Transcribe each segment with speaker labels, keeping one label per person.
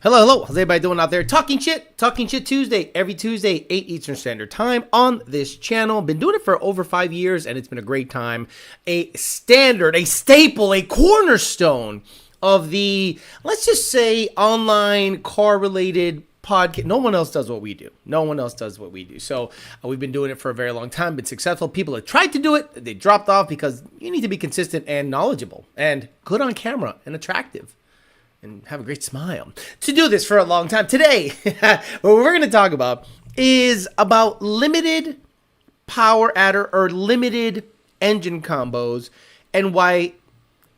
Speaker 1: Hello, hello. How's everybody doing out there? Talking Shit Tuesday, every Tuesday, 8 Eastern Standard Time on this channel. Been doing it for over 5 years, and it's been a great time. A standard, a staple, a cornerstone of the, let's just say, online car-related podcast. No one else does what we do. No one else does what we do. So we've been doing it for a very long time, been successful. People have tried to do it. They dropped off because you need to be consistent and knowledgeable and good on camera and attractive and have a great smile to do this for a long time. Today, what we're going to talk about is about limited power adder or limited engine combos, and why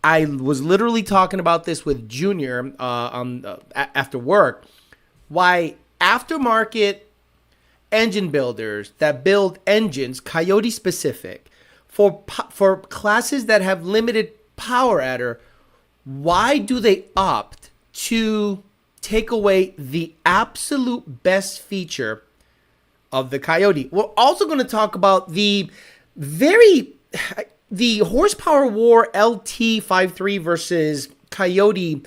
Speaker 1: I was literally talking about this with Junior after work. Why aftermarket engine builders that build engines, Coyote specific, for classes that have limited power adder, why do they opt to take away the absolute best feature of the Coyote? We're also going to talk about the horsepower war LT53 versus Coyote.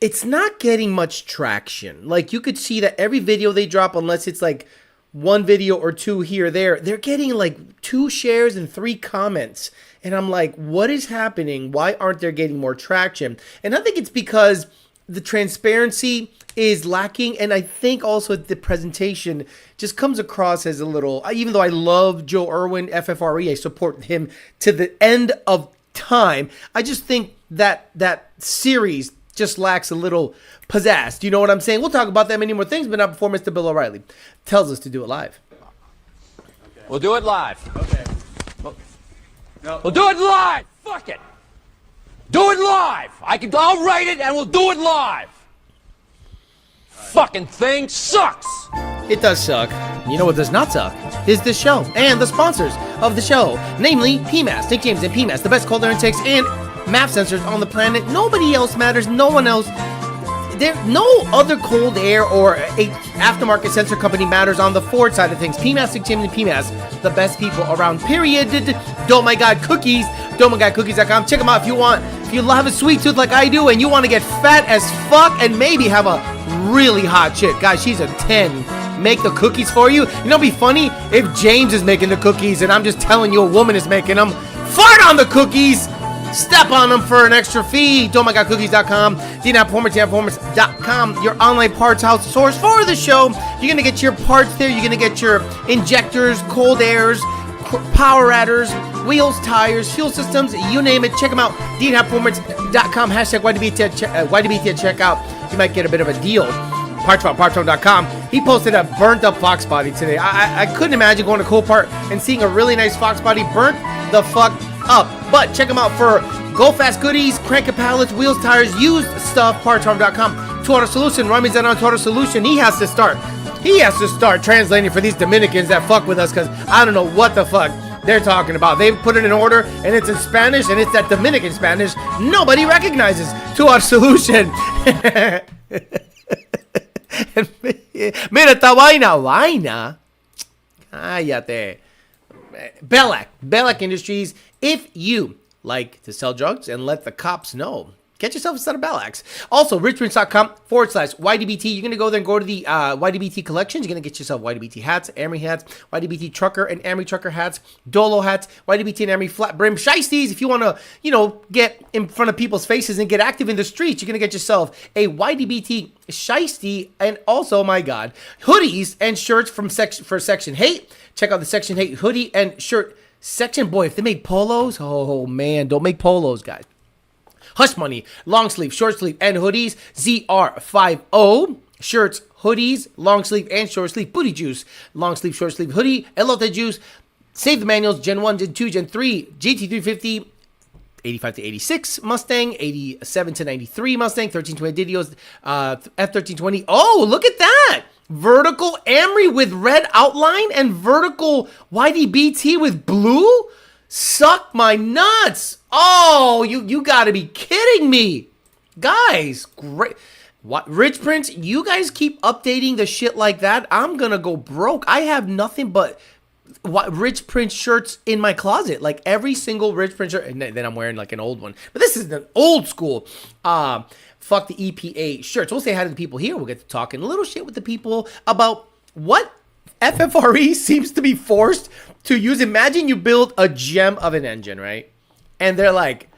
Speaker 1: It's not getting much traction. Like, you could see that every video they drop, unless it's like one video or two here or there, they're getting like 2 shares and 3 comments. And I'm like, what is happening? Why aren't they getting more traction? And I think it's because the transparency is lacking. And I think also the presentation just comes across as a little, even though I love Joe Irwin, FFRE, I support him to the end of time. I just think that that series just lacks a little pizzazz. Do you know what I'm saying? We'll talk about that many more things, but not before Mr. Bill O'Reilly tells us to do it live.
Speaker 2: Okay. We'll do it live.
Speaker 1: Okay.
Speaker 2: No. We'll do it live. Fuck it. Do it live. I'll write it and we'll do it live. Fucking thing sucks.
Speaker 1: It does suck. You know what does not suck is this show and the sponsors of the show, namely PMAS, Nick James and PMAS, the best cold air intakes and MAP sensors on the planet. Nobody else matters. No one else. No other cold air or a aftermarket sensor company matters on the Ford side of things. PMAS, Nick James, and PMAS, the best people around, period. Don't My God Cookies, don'tmygodcookies.com. Check them out if you want. If you have a sweet tooth like I do and you want to get fat as fuck and maybe have a really hot chick. Guys, she's a 10. Make the cookies for you. You know, it'd be funny if James is making the cookies and I'm just telling you a woman is making them. Fart on the cookies. Step on them for an extra fee. Don'tMyGodCookies.com, DNAPperformance, your online parts house source for the show. You're going to get your parts there. You're going to get your injectors, cold airs, power adders, wheels, tires, fuel systems, you name it. Check them out. DNAPperformance.com, hashtag YDBT at checkout. You might get a bit of a deal. Parchfrom.com. He posted a burnt up Foxbody today. I couldn't imagine going to Copart and seeing a really nice Foxbody burnt the fuck up. But check them out for Go Fast goodies, cranking pallets, wheels, tires, used stuff. Parchfrom.com. Total Solution. Rami's on Total Solution. He has to start translating for these Dominicans that fuck with us, because I don't know what the fuck they're talking about. They put it in order and it's in Spanish, and it's that Dominican Spanish nobody recognizes. Total Solution. Mira esta vaina. Cállate. Bellac Industries. If you like to sell drugs and let the cops know, get yourself a set of Bellacs. Also, richprince.com/YDBT. You're going to go there and go to the YDBT collections. You're going to get yourself YDBT hats, Amory hats, YDBT trucker and Amory trucker hats, Dolo hats, YDBT and Amory flat brim shiesties. If you want to, get in front of people's faces and get active in the streets, you're going to get yourself a YDBT shiesty. And also, my God, hoodies and shirts for Section Hate. Check out the Section Hate hoodie and shirt section. Boy, if they make polos, oh man, don't make polos, guys. Hush Money, long sleeve, short sleeve, and hoodies. ZR50 shirts, hoodies, long sleeve, and short sleeve. Booty Juice, long sleeve, short sleeve, hoodie. Elote Juice, Save the Manuals, Gen 1, Gen 2, Gen 3, GT350, 85 to 86 Mustang, 87 to 93 Mustang, 1320 Didios, F1320. Oh, look at that! Vertical Amory with red outline and vertical YDBT with blue? Suck my nuts. Oh, you gotta be kidding me. Guys, great. What, Rich Prince, you guys keep updating the shit like that, I'm gonna go broke. I have nothing but Rich Prince shirts in my closet. Like every single Rich Prince shirt. And then I'm wearing like an old one. But this is an old school fuck the EPA shirts. We'll say hi to the people here. We'll get to talking a little shit with the people about what FFRE seems to be forced to use. Imagine you build a gem of an engine, right? And they're like,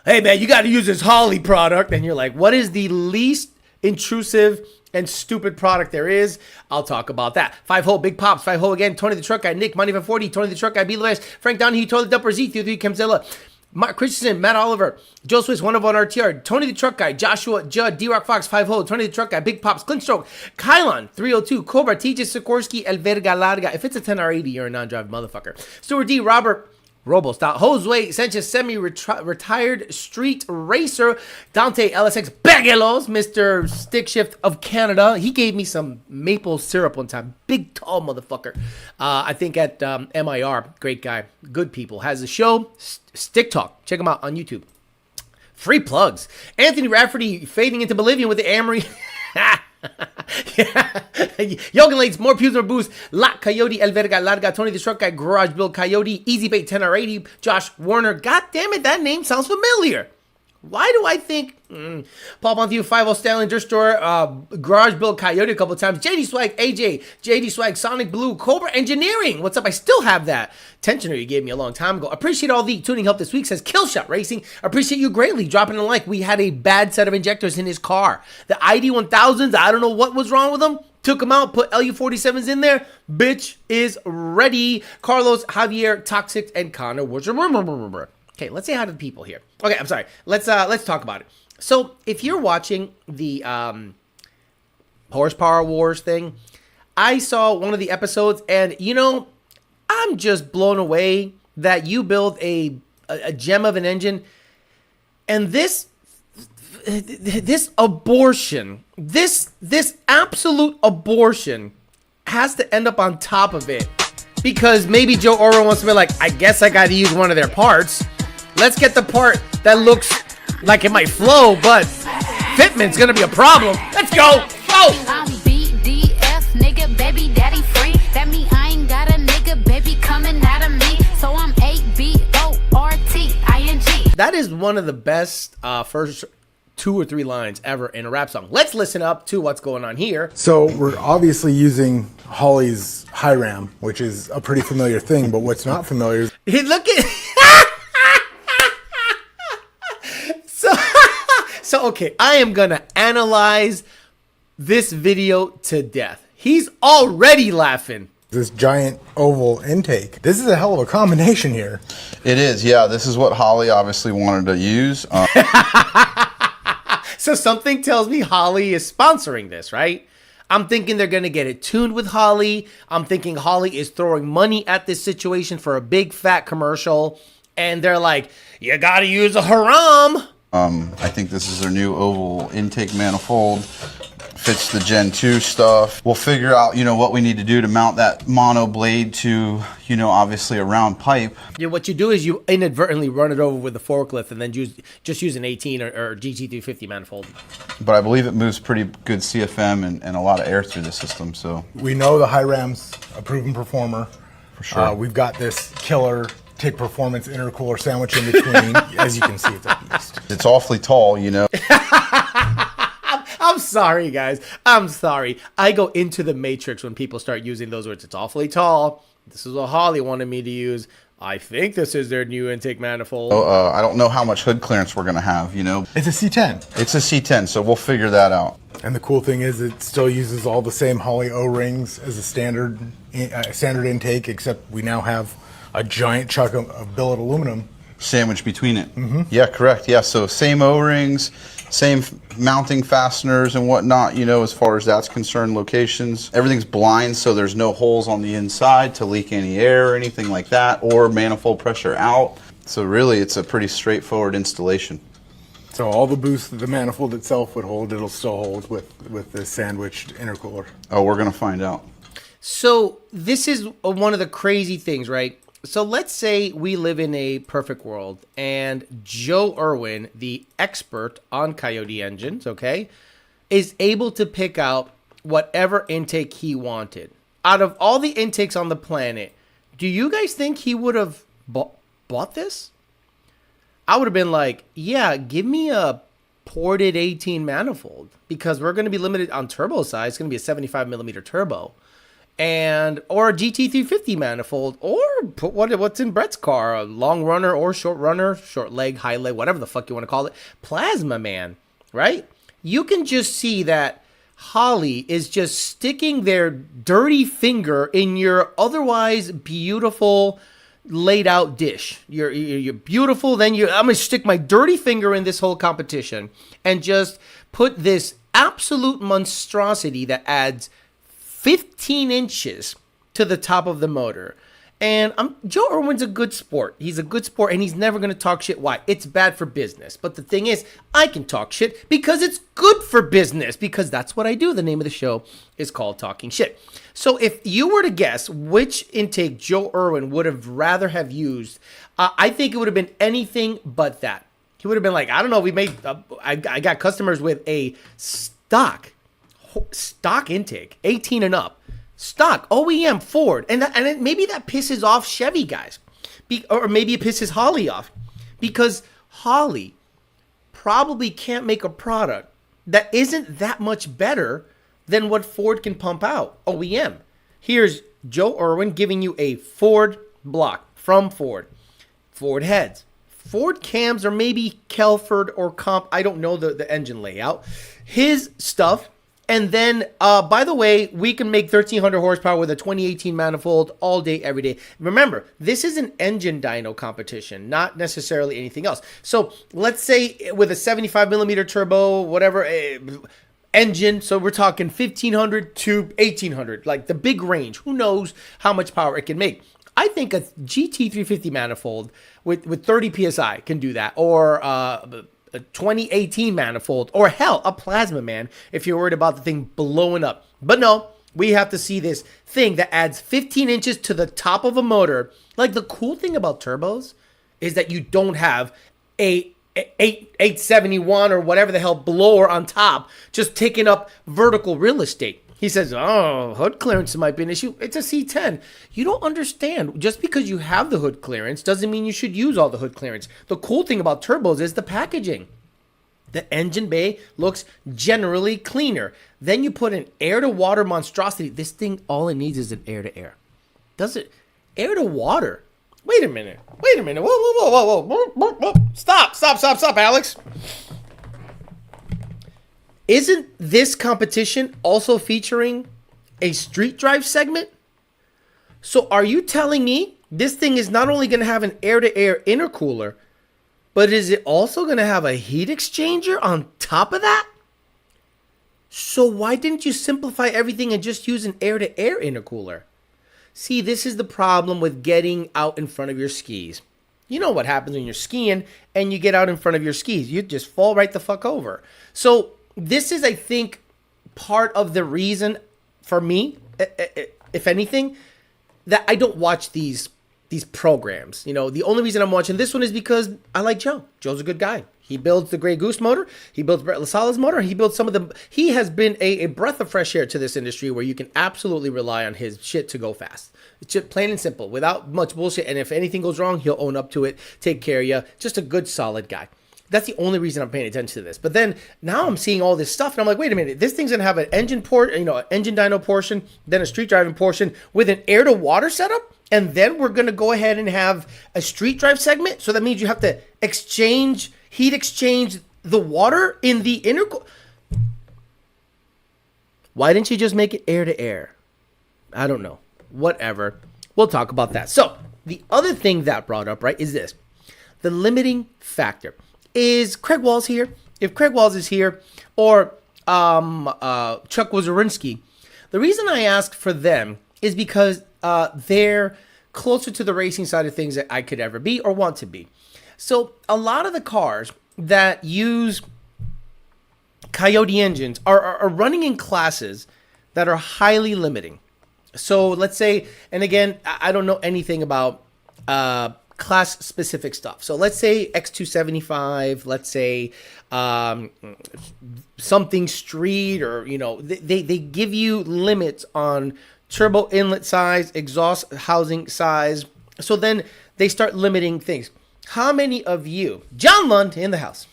Speaker 1: hey man, you got to use this Holley product. And you're like, what is the least intrusive and stupid product there is? I'll talk about that. 5-hole, Big Pops, 5-hole again, Tony the Truck Guy, Nick, Money for 40, Tony the Truck Guy, B. Lewis, Frank Donahue, Toilet Dumper, Z33, Kemzilla, Mark Christensen, Matt Oliver, Joe Swiss, 101 RTR, Tony the Truck Guy, Joshua Judd, D-Rock Fox, 5-hole, Tony the Truck Guy, Big Pops, Clint Stroke, Kylon, 302, Cobra, TJ Sikorsky, El Verga Larga. If it's a 10 or 80, you're a non-drive motherfucker. Stuart D, Robert, Robo Style, Josue Sanchez, semi-retired street racer, Dante LSX Bagelos, Mr. Stick Shift of Canada. He gave me some maple syrup one time. Big, tall motherfucker. I think at MIR. Great guy. Good people. Has a show, Stick Talk. Check him out on YouTube. Free plugs. Anthony Rafferty fading into Bolivian with the Amory. Yeah. Yogan Lates, more pews, more boost. La Coyote, El Verga Larga, Tony the Truck Guy, Garage Build Coyote, Easy Bait 10R80, Josh Warner. God damn it, that name sounds familiar. Why do I think Paul Monthew, 5-0 Stanley, Dirt Store, Garage Build Coyote a couple times, JD Swag, AJ, JD Swag, Sonic Blue, Cobra Engineering. What's up? I still have that tensioner you gave me a long time ago. Appreciate all the tuning help this week, says Killshot Racing. Appreciate you greatly dropping a like. We had a bad set of injectors in his car. The ID1000s, I don't know what was wrong with them. Took them out, put LU47s in there. Bitch is ready. Carlos, Javier, Toxic, and Connor. Okay, let's say hi to the people here. Okay, I'm sorry. Let's talk about it. So, if you're watching the Horsepower Wars thing, I saw one of the episodes, and you know, I'm just blown away that you build a gem of an engine, and this abortion, this absolute abortion has to end up on top of it because maybe Joe Orwell wants to be like, I guess I got to use one of their parts. Let's get the part that looks like it might flow, but fitment's gonna be a problem. Let's go. Go.
Speaker 3: I'm BDF, nigga, baby, daddy free. That mean I ain't got a nigga, baby, coming out of me. So I'm ABORTING.
Speaker 1: That is one of the best first 2 or 3 lines ever in a rap song. Let's listen up to what's going on here.
Speaker 4: So we're obviously using Holley's high ram, which is a pretty familiar thing, but what's not familiar is
Speaker 1: Look at So okay, I am gonna analyze this video to death. He's already laughing.
Speaker 4: this giant oval intake. This is a hell of a combination here.
Speaker 5: It is, yeah. This is what Holley obviously wanted to use.
Speaker 1: So something tells me Holley is sponsoring this, right? I'm thinking they're going to get it tuned with Holley. I'm thinking Holley is throwing money at this situation for a big fat commercial. And they're like, you got to use a haram.
Speaker 5: I think this is their new oval intake manifold. Fits the Gen 2 stuff. We'll figure out, what we need to do to mount that mono blade to, obviously a round pipe.
Speaker 1: Yeah, what you do is you inadvertently run it over with the forklift and then just use an 18 or GT350 manifold.
Speaker 5: But I believe it moves pretty good CFM and a lot of air through the system, so.
Speaker 4: We know the high ram's a proven performer.
Speaker 5: For sure.
Speaker 4: We've got this killer Tick Performance intercooler sandwich in between. As you can see, it's a beast.
Speaker 5: It's awfully tall,
Speaker 1: I'm sorry, guys. I'm sorry. I go into the matrix when people start using those words. It's awfully tall. This is what Holley wanted me to use. I think this is their new intake manifold.
Speaker 5: I don't know how much hood clearance we're going to have,
Speaker 4: It's a C10.
Speaker 5: It's a C10, so we'll figure that out.
Speaker 4: And the cool thing is it still uses all the same Holley O-rings as a standard intake, except we now have a giant chunk of billet aluminum.
Speaker 5: Sandwich between it. Mm-hmm. Yeah, correct. Yeah, so same O-rings, same mounting fasteners and whatnot, as far as that's concerned, locations. Everything's blind, so there's no holes on the inside to leak any air or anything like that, or manifold pressure out. So really, it's a pretty straightforward installation.
Speaker 4: So all the boost that the manifold itself would hold, it'll still hold with the sandwiched intercooler.
Speaker 5: Oh, we're going to find out.
Speaker 1: So this is one of the crazy things, right? So let's say we live in a perfect world and Joe Irwin, the expert on Coyote engines, okay, is able to pick out whatever intake he wanted. Out of all the intakes on the planet, Do you guys think he would have bought this? I would have been like, yeah, give me a ported 18 manifold because we're going to be limited on turbo size. It's going to be a 75 millimeter turbo, or a GT350 manifold, or put what's in Brett's car, a long runner or short runner, short leg, high leg, whatever the fuck you want to call it, plasma man, right? You can just see that Holley is just sticking their dirty finger in your otherwise beautiful laid out dish. You're beautiful. Then I'm gonna stick my dirty finger in this whole competition and just put this absolute monstrosity that adds 15 inches to the top of the motor. And Joe Irwin's a good sport. He's a good sport, and he's never going to talk shit. Why? It's bad for business. But the thing is, I can talk shit because it's good for business, because that's what I do. The name of the show is called Talking Shit. So if you were to guess which intake Joe Irwin would have rather have used, I think it would have been anything but that. He would have been like, I don't know, I got customers with a stock intake, 18 and up. Stock, OEM, Ford. And maybe that pisses off Chevy guys. Or maybe it pisses Holley off. Because Holley probably can't make a product that isn't that much better than what Ford can pump out, OEM. Here's Joe Irwin giving you a Ford block from Ford. Ford heads. Ford cams, or maybe Kelford or Comp. I don't know the engine layout. His stuff. And then, by the way, we can make 1,300 horsepower with a 2018 manifold all day, every day. Remember, this is an engine dyno competition, not necessarily anything else. So let's say with a 75 millimeter turbo, whatever, engine, so we're talking 1,500 to 1,800, like the big range. Who knows how much power it can make? I think a GT350 manifold with 30 PSI can do that, or a 2018 manifold, or hell, a plasma man if you're worried about the thing blowing up. But no, we have to see this thing that adds 15 inches to the top of a motor. Like, the cool thing about turbos is that you don't have a 871 or whatever the hell blower on top just taking up vertical real estate. He says, oh, hood clearance might be an issue. It's a C10. You don't understand. Just because you have the hood clearance doesn't mean you should use all the hood clearance. The cool thing about turbos is the packaging. The engine bay looks generally cleaner. Then you put an air-to-water monstrosity. This thing, all it needs is an air-to-air. Does it? Air-to-water? Wait a minute. Whoa. Stop, Alex. Isn't this competition also featuring a street drive segment? So are you telling me this thing is not only going to have an air-to-air intercooler, but is it also going to have a heat exchanger on top of that? So why didn't you simplify everything and just use an air-to-air intercooler? See, this is the problem with getting out in front of your skis. You know what happens when you're skiing and you get out in front of your skis. You just fall right the fuck over. So this is, I think, part of the reason for me, if anything, that I don't watch these programs. You know, the only reason I'm watching this one is because I like Joe. Joe's a good guy. He builds the Grey Goose motor. He builds Brett LaSalle's motor. He builds some of the... He has been a breath of fresh air to this industry where you can absolutely rely on his shit to go fast. It's just plain and simple, without much bullshit. And if anything goes wrong, he'll own up to it, take care of you. Just a good, solid guy. That's the only reason I'm paying attention to this. But then now I'm seeing all this stuff, and I'm like, wait a minute, this thing's gonna have an engine port, an engine dyno portion, then a street driving portion with an air to water setup, and then we're gonna go ahead and have a street drive segment. So that means you have to heat exchange the water in the intercooler. Why didn't you just make it air to air? I don't know. Whatever. We'll talk about that. So the other thing that brought up, right, is this: the limiting factor. Is Craig Walls here? If Craig Walls is here, or Chuck Wazarinsky, the reason I asked for them is because they're closer to the racing side of things that I could ever be or want to be. So a lot of the cars that use Coyote engines are running in classes that are highly limiting. So let's say, and again, I don't know anything about class specific stuff. So let's say X275, let's say something street, or they give you limits on turbo inlet size, exhaust housing size. So then they start limiting things. How many of you, John Lund in the house,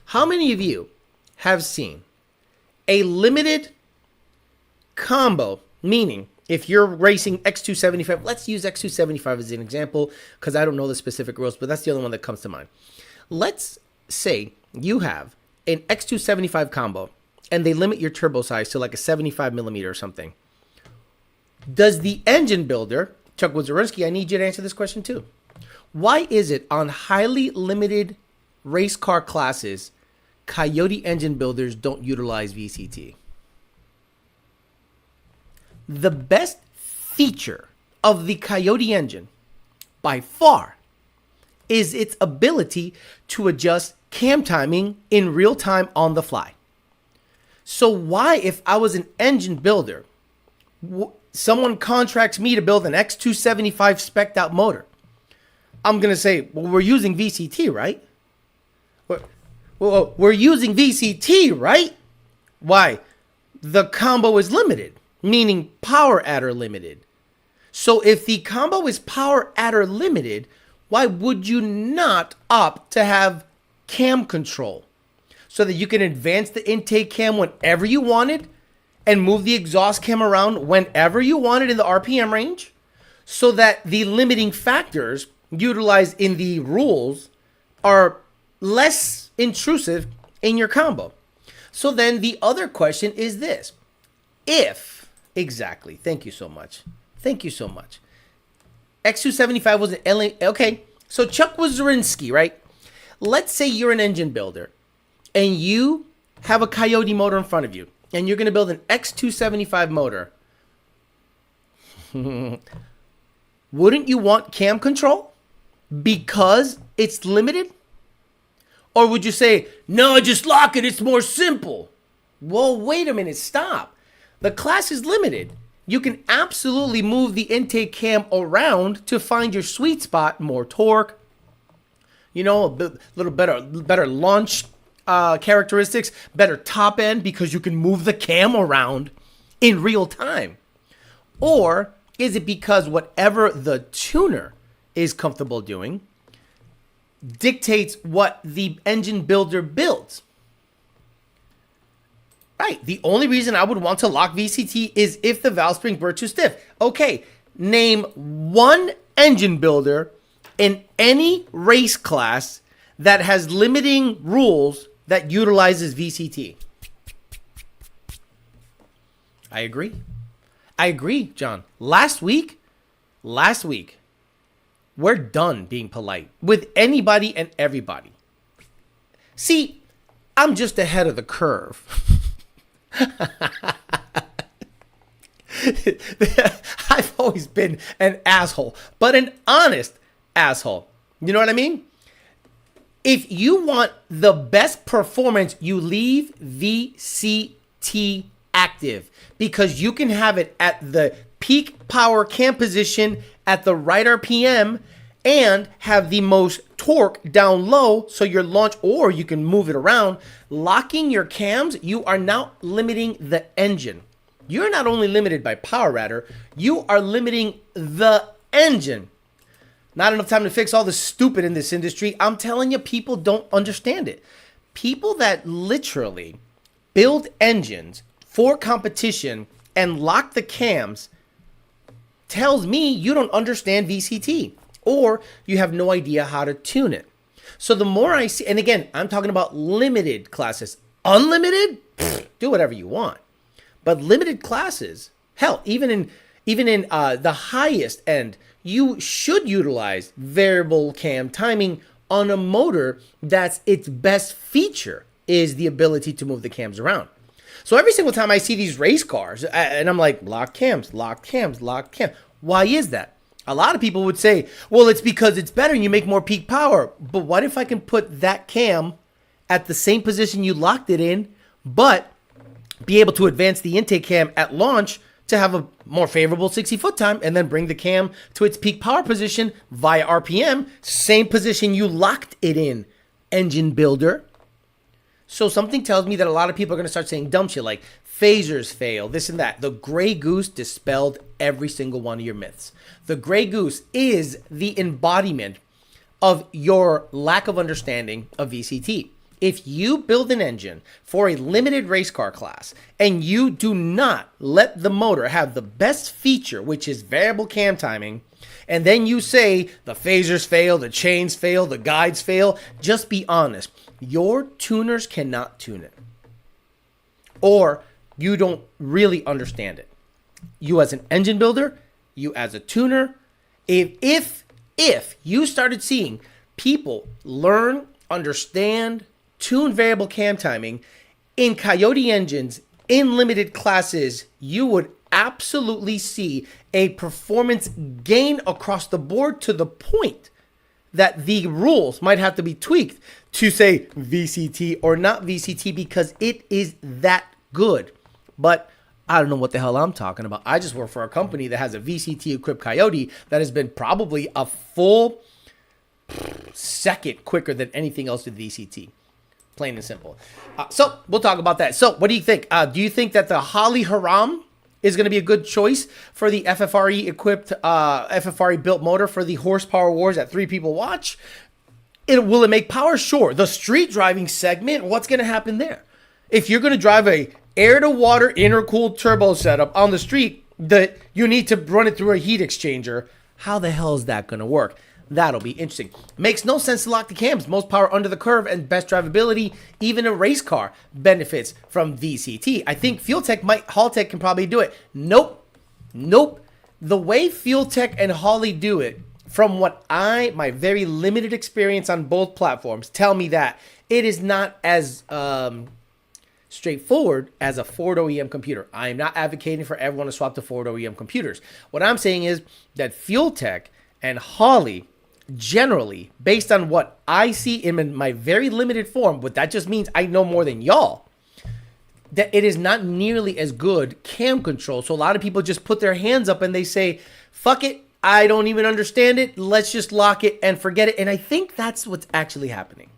Speaker 1: how many of you have seen a limited combo, meaning if you're racing X275, let's use X275 as an example because I don't know the specific rules, but that's the only one that comes to mind. Let's say you have an X275 combo and they limit your turbo size to like a 75 millimeter or something. Does the engine builder, Chuck Wozorinsky, I need you to answer this question too. Why is it on highly limited race car classes, Coyote engine builders don't utilize VCT? The best feature of the Coyote engine, by far, is its ability to adjust cam timing in real time on the fly. So why, if I was an engine builder, someone contracts me to build an X275 spec'd out motor, I'm going to say, well, we're using VCT, right? We're using VCT, right? Why? The combo is limited, meaning power adder limited. So if the combo is power adder limited, why would you not opt to have cam control so that you can advance the intake cam whenever you wanted and move the exhaust cam around whenever you wanted in the RPM range so that the limiting factors utilized in the rules are less intrusive in your combo? So then the other question is this. Exactly. Thank you so much. X275 was an LA. Okay. So Chuck Wozorinsky, right? Let's say you're an engine builder and you have a Coyote motor in front of you and you're going to build an X275 motor. Wouldn't you want cam control because it's limited? Or would you say, no, just lock it, it's more simple? Well, wait a minute, stop. The class is limited. You can absolutely move the intake cam around to find your sweet spot, more torque, a little better launch characteristics, better top end because you can move the cam around in real time. Or is it because whatever the tuner is comfortable doing dictates what the engine builder builds? Right. The only reason I would want to lock VCT is if the valve springs were too stiff. Okay. Name one engine builder in any race class that has limiting rules that utilizes VCT. I agree, John. Last week, we're done being polite with anybody and everybody. See, I'm just ahead of the curve. I've always been an asshole, but an honest asshole. You know what I mean? If you want the best performance, you leave VCT active because you can have it at the peak power cam position at the right RPM and have the most torque down low so your launch, or you can move it around. Locking your cams, you are now limiting the engine. You're not only limited by power adder, you are limiting the engine. Not enough time to fix all the stupid in this industry. I'm telling you, people don't understand it. People that literally build engines for competition and lock the cams tells me you don't understand VCT or you have no idea how to tune it. So the more I see, and again, I'm talking about limited classes. Unlimited, do whatever you want. But limited classes, hell, even in the highest end, you should utilize variable cam timing on a motor that's its best feature is the ability to move the cams around. So every single time I see these race cars, and I'm like, lock cams, lock cams, lock cam. Why is that? A lot of people would say, well, it's because it's better and you make more peak power. But what if I can put that cam at the same position you locked it in, but be able to advance the intake cam at launch to have a more favorable 60 foot time and then bring the cam to its peak power position via RPM, same position you locked it in, engine builder. So something tells me that a lot of people are going to start saying dumb shit like phasers fail, this and that. The Gray Goose dispelled every single one of your myths. The Gray Goose is the embodiment of your lack of understanding of VCT. If you build an engine for a limited race car class and you do not let the motor have the best feature, which is variable cam timing, and then you say the phasers fail, the chains fail, the guides fail, just be honest. Your tuners cannot tune it. Or you don't really understand it. You as an engine builder, you as a tuner, if you started seeing people learn, understand, tune variable cam timing in Coyote engines in limited classes, you would absolutely see a performance gain across the board to the point that the rules might have to be tweaked to say VCT or not VCT because it is that good. But I don't know what the hell I'm talking about. I just work for a company that has a VCT equipped Coyote that has been probably a full second quicker than anything else with VCT. Plain and simple. So we'll talk about that. So what do you think? Do you think that the Holly Haram is going to be a good choice for the FFRE equipped, FFRE built motor for the horsepower wars that 3 people watch? Will it make power? Sure. The street driving segment, what's going to happen there? If you're going to drive a air to water intercooled turbo setup on the street that you need to run it through a heat exchanger, how the hell is that going to work? That'll be interesting. Makes no sense to lock the cams. Most power under the curve and best drivability. Even a race car benefits from VCT. I think Fuel Tech Haltech can probably do it. Nope. The way Fuel Tech and Holly do it, from what my very limited experience on both platforms, tell me that it is not as straightforward as a Ford OEM computer. I am not advocating for everyone to swap to Ford OEM computers. What I'm saying is that Fuel Tech and Holly, generally, based on what I see in my very limited form, but that just means I know more than y'all, that it is not nearly as good cam control. So a lot of people just put their hands up and they say, fuck it, I don't even understand it, let's just lock it and forget it. And I think that's what's actually happening.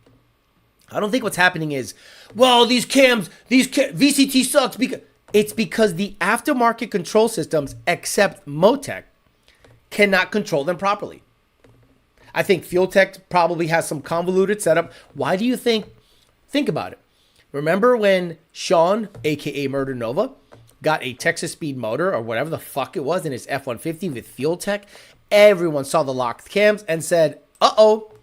Speaker 1: I don't think what's happening is, well, VCT sucks because the aftermarket control systems, except Motec, cannot control them properly. I think Fuel Tech probably has some convoluted setup. Why do you think about it? Remember when Sean, aka Murder Nova, got a Texas Speed motor or whatever the fuck it was in his F-150 with Fuel Tech? Everyone saw the locked cams and said, uh-oh,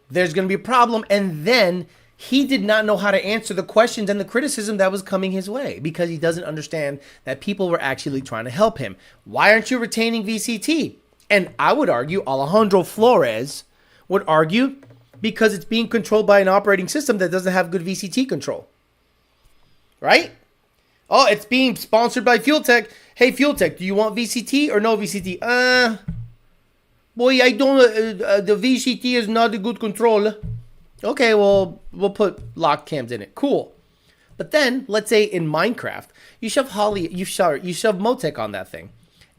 Speaker 1: there's going to be a problem. And then he did not know how to answer the questions and the criticism that was coming his way because he doesn't understand that people were actually trying to help him. Why aren't you retaining VCT? And I would argue, Alejandro Flores would argue, because it's being controlled by an operating system that doesn't have good VCT control. Right? Oh, it's being sponsored by Fuel Tech. Hey, Fuel Tech, do you want VCT or no VCT? Boy, I don't, the VCT is not a good control. Okay, well, we'll put locked cams in it. Cool. But then, let's say in Minecraft, you shove Motec on that thing,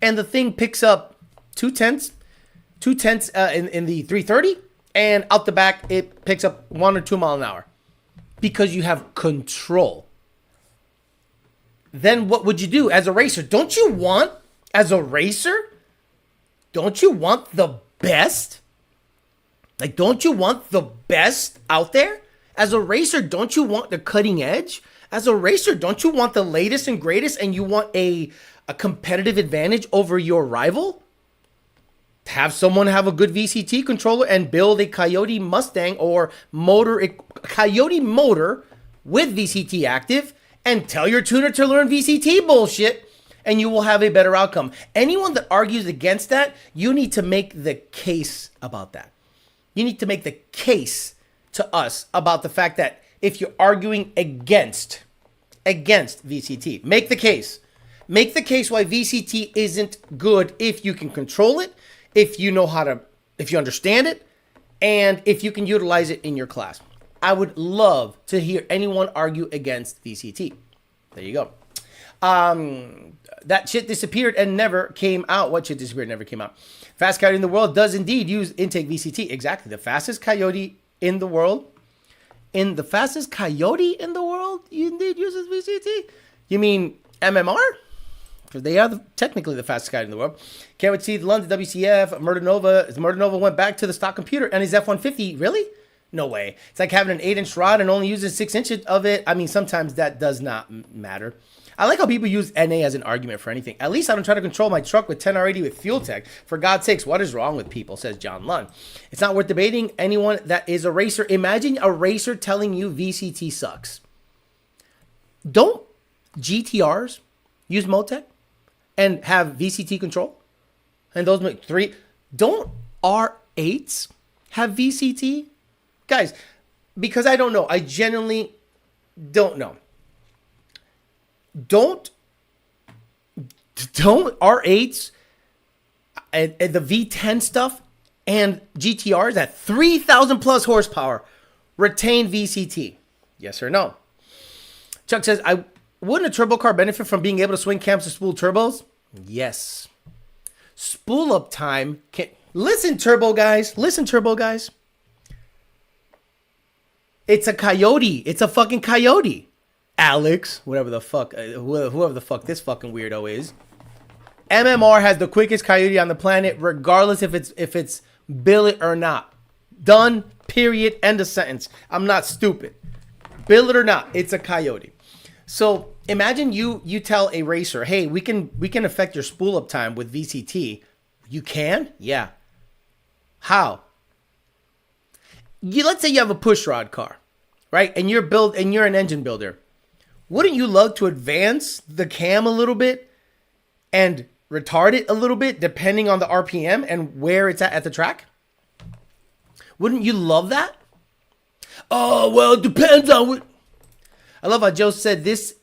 Speaker 1: and the thing picks up two tenths in the 330, and out the back, it picks up 1 or 2 miles an hour because you have control. Then what would you do as a racer? Don't you want the best? Like, don't you want the best out there? As a racer, don't you want the cutting edge? As a racer, don't you want the latest and greatest, and you want a competitive advantage over your rival? Have someone have a good VCT controller and build a Coyote Mustang or Coyote motor with VCT active and tell your tuner to learn VCT bullshit, and you will have a better outcome. Anyone that argues against that, you need to make the case about that. You need to make the case to us about the fact that if you're arguing against VCT, make the case. Make the case why VCT isn't good if you can control it, if you understand it, and if you can utilize it in your class. I would love to hear anyone argue against VCT. There you go. That shit disappeared and never came out. What shit disappeared and never came out? Fast Coyote in the world does indeed use intake VCT. Exactly. The fastest Coyote in the world In the fastest Coyote in the world, you indeed uses VCT? You mean MMR? Because they are technically the fastest Coyote in the world. Can't wait to see the London WCF. Murder Nova went back to the stock computer and his F-150. Really? No way. It's like having an 8-inch rod and only using 6 inches of it. I mean, sometimes that does not matter. I like how people use NA as an argument for anything. At least I don't try to control my truck with 10R80 with fuel tech. For God's sakes, what is wrong with people, says John Lunn. It's not worth debating anyone that is a racer. Imagine a racer telling you VCT sucks. Don't GTRs use Motec and have VCT control? And those make 3. Don't R8s have VCT? Guys, because I don't know. I genuinely don't know. Don't R8s and the V10 stuff and GTRs at 3,000 plus horsepower retain VCT? Yes or no? Chuck says, wouldn't a turbo car benefit from being able to swing cams to spool turbos? Yes. Spool up time can... Listen, turbo guys. It's a Coyote. It's a fucking Coyote. Alex, whoever the fuck this fucking weirdo is. MMR has the quickest Coyote on the planet, regardless if it's billet or not. Done. Period. End of sentence. I'm not stupid. Billet or not, it's a Coyote. So imagine you tell a racer, hey, we can affect your spool up time with VCT. You can? Yeah. How? Let's say you have a pushrod car, right? And you're an engine builder. Wouldn't you love to advance the cam a little bit and retard it a little bit depending on the RPM and where it's at the track? Wouldn't you love that? Oh, well, it depends on what... I love how Joe said, this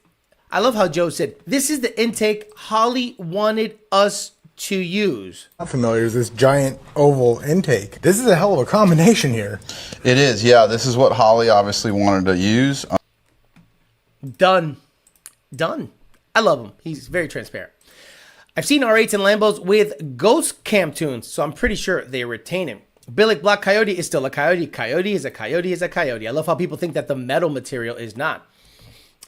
Speaker 1: is the intake Holly wanted us to use.
Speaker 4: Not familiar with this giant oval intake. This is a hell of a combination here.
Speaker 5: It is, yeah. This is what Holly obviously wanted to use.
Speaker 1: Done. I love him. He's very transparent. I've seen R8s and Lambos with ghost cam tunes, so I'm pretty sure they retain him. Billick Black Coyote is still a Coyote. Coyote is a Coyote. I love how people think that the metal material is not.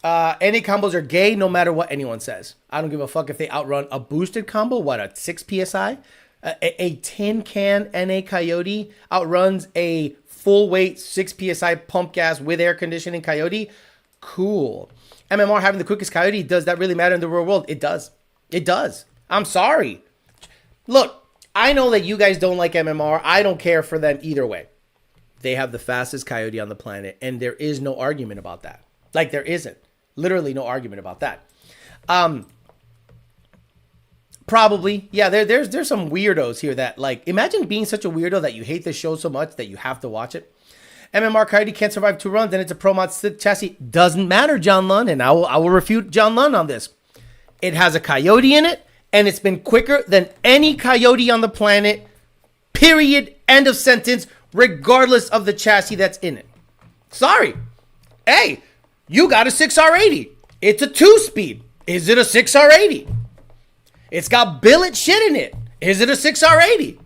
Speaker 1: NA combos are gay no matter what anyone says. I don't give a fuck if they outrun a boosted combo. What, a 6 PSI? A tin can NA Coyote outruns a full weight 6 PSI pump gas with air conditioning Coyote. Cool. MMR having the quickest Coyote, does that really matter in the real world? It does. I'm sorry. Look, I know that you guys don't like MMR. I don't care for them either way. They have the fastest Coyote on the planet, and there is no argument about that. Like, there isn't. Literally no argument about that. Probably. Yeah, there's some weirdos here that, like, imagine being such a weirdo that you hate the show so much that you have to watch it. MMR Coyote can't survive 2 runs, and it's a Pro Mod chassis. Doesn't matter, John Lund, and I will refute John Lund on this. It has a Coyote in it, and it's been quicker than any Coyote on the planet, period, end of sentence, regardless of the chassis that's in it. Sorry. Hey, you got a 6R80. It's a 2-speed. Is it a 6R80? It's got billet shit in it. Is it a 6R80?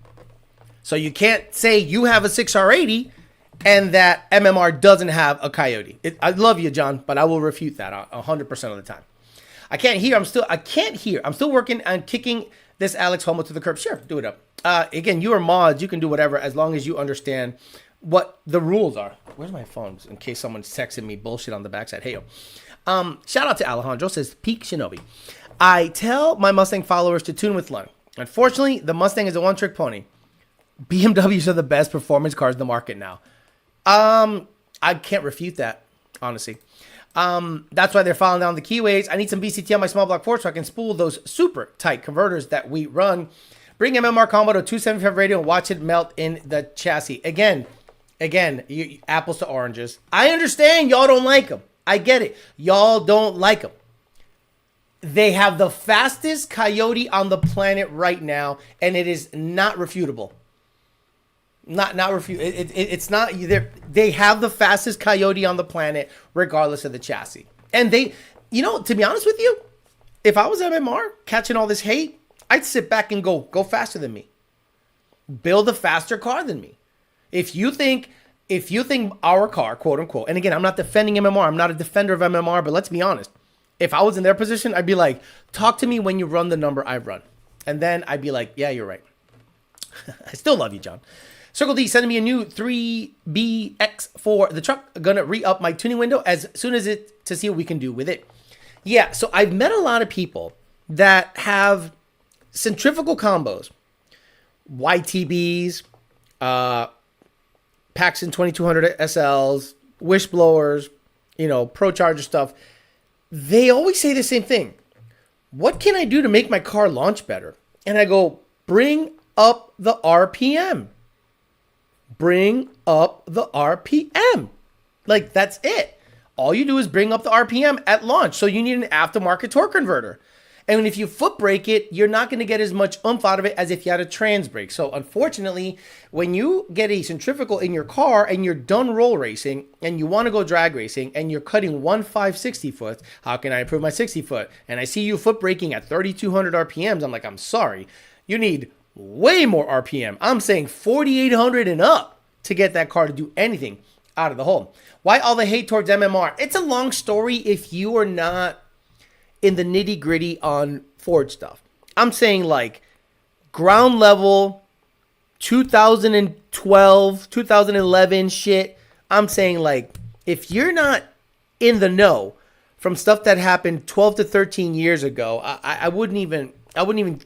Speaker 1: So you can't say you have a 6R80 and that MMR doesn't have a Coyote. I love you, John, but I will refute that 100% of the time. I can't hear. I'm still working on kicking this Alex Homo to the curb. Sure, do it up. Again, you are mods. You can do whatever as long as you understand what the rules are. Where's my phone? In case someone's texting me bullshit on the backside. Hey, yo. Shout out to Alejandro. Says, Peak Shinobi. I tell my Mustang followers to tune with Lund. Unfortunately, the Mustang is a one-trick pony. BMWs are the best performance cars in the market now. I can't refute that, honestly. That's why they're falling down the keyways. I need some VCT on my small block Ford so I can spool those super tight converters that we run. Bring MMR combo to 275 radio and watch it melt in the chassis. Again, apples to oranges. I understand y'all don't like them. I get it. Y'all don't like them. They have the fastest Coyote on the planet right now, and it is not refutable. Not refutable. It's not. They have the fastest Coyote on the planet, regardless of the chassis. And they, to be honest with you, if I was MMR catching all this hate, I'd sit back and go faster than me. Build a faster car than me. If you think if you think our car, quote unquote, and again, I'm not defending MMR. I'm not a defender of MMR, but let's be honest. If I was in their position, I'd be like, talk to me when you run the number I run. And then I'd be like, yeah, you're right. I still love you, John. Circle D sending me a new 3BX for the truck. Gonna re-up my tuning window as soon as it to see what we can do with it. Yeah, so I've met a lot of people that have centrifugal combos, YTBs, Paxton 2200 SLs, wish blowers, Pro Charger stuff. They always say the same thing. What can I do to make my car launch better? And I go, bring up the RPM. Bring up the RPM. Like, that's it. All you do is bring up the RPM at launch. So you need an aftermarket torque converter. And if you foot brake it, you're not going to get as much oomph out of it as if you had a trans brake. So unfortunately, when you get a centrifugal in your car and you're done roll racing and you want to go drag racing and you're cutting 1.5 foot, how can I improve my 60 foot? And I see you foot braking at 3,200 RPMs. I'm like, I'm sorry. You need way more RPM. I'm saying 4,800 and up to get that car to do anything out of the hole. Why all the hate towards MMR? It's a long story if you are not in the nitty gritty on Ford stuff. I'm saying like ground level 2012, 2011 shit. I'm saying like if you're not in the know from stuff that happened 12 to 13 years ago, I wouldn't even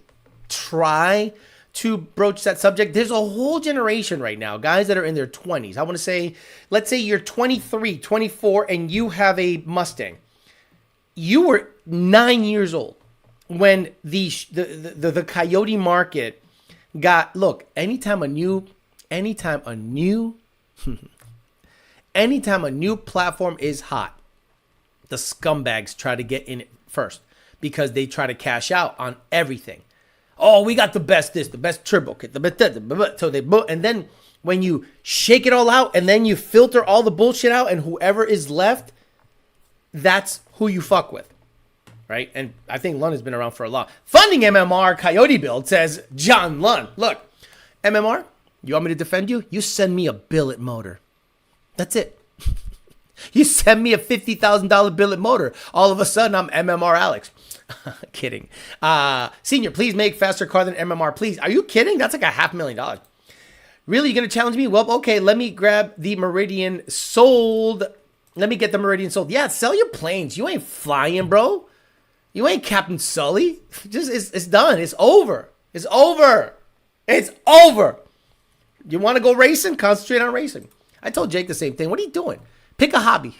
Speaker 1: try to broach that subject. There's a whole generation right now, guys that are in their 20s. I want to say, let's say you're 23, 24, and you have a Mustang. You were 9 years old when the Coyote market got, look, anytime a new platform is hot, the scumbags try to get in it first because they try to cash out on everything. Oh, we got the best turbo kit, so they, and then when you shake it all out and then you filter all the bullshit out and whoever is left, that's who you fuck with, right? And I think Lund has been around for a long. Funding MMR Coyote build, says John Lund. Look, MMR, you want me to defend you? You send me a billet motor. That's it. You send me a $50,000 billet motor. All of a sudden, I'm MMR Alex. Kidding. Senior, please make faster car than MMR, please. Are you kidding? That's like $500,000. Really? You're going to challenge me? Well, okay, let me grab the Meridian sold. Let me get the Meridian sold. Yeah, sell your planes. You ain't flying, bro. You ain't Captain Sully. It's done. It's over. It's over. It's over. You want to go racing? Concentrate on racing. I told Jake the same thing. What are you doing? Pick a hobby.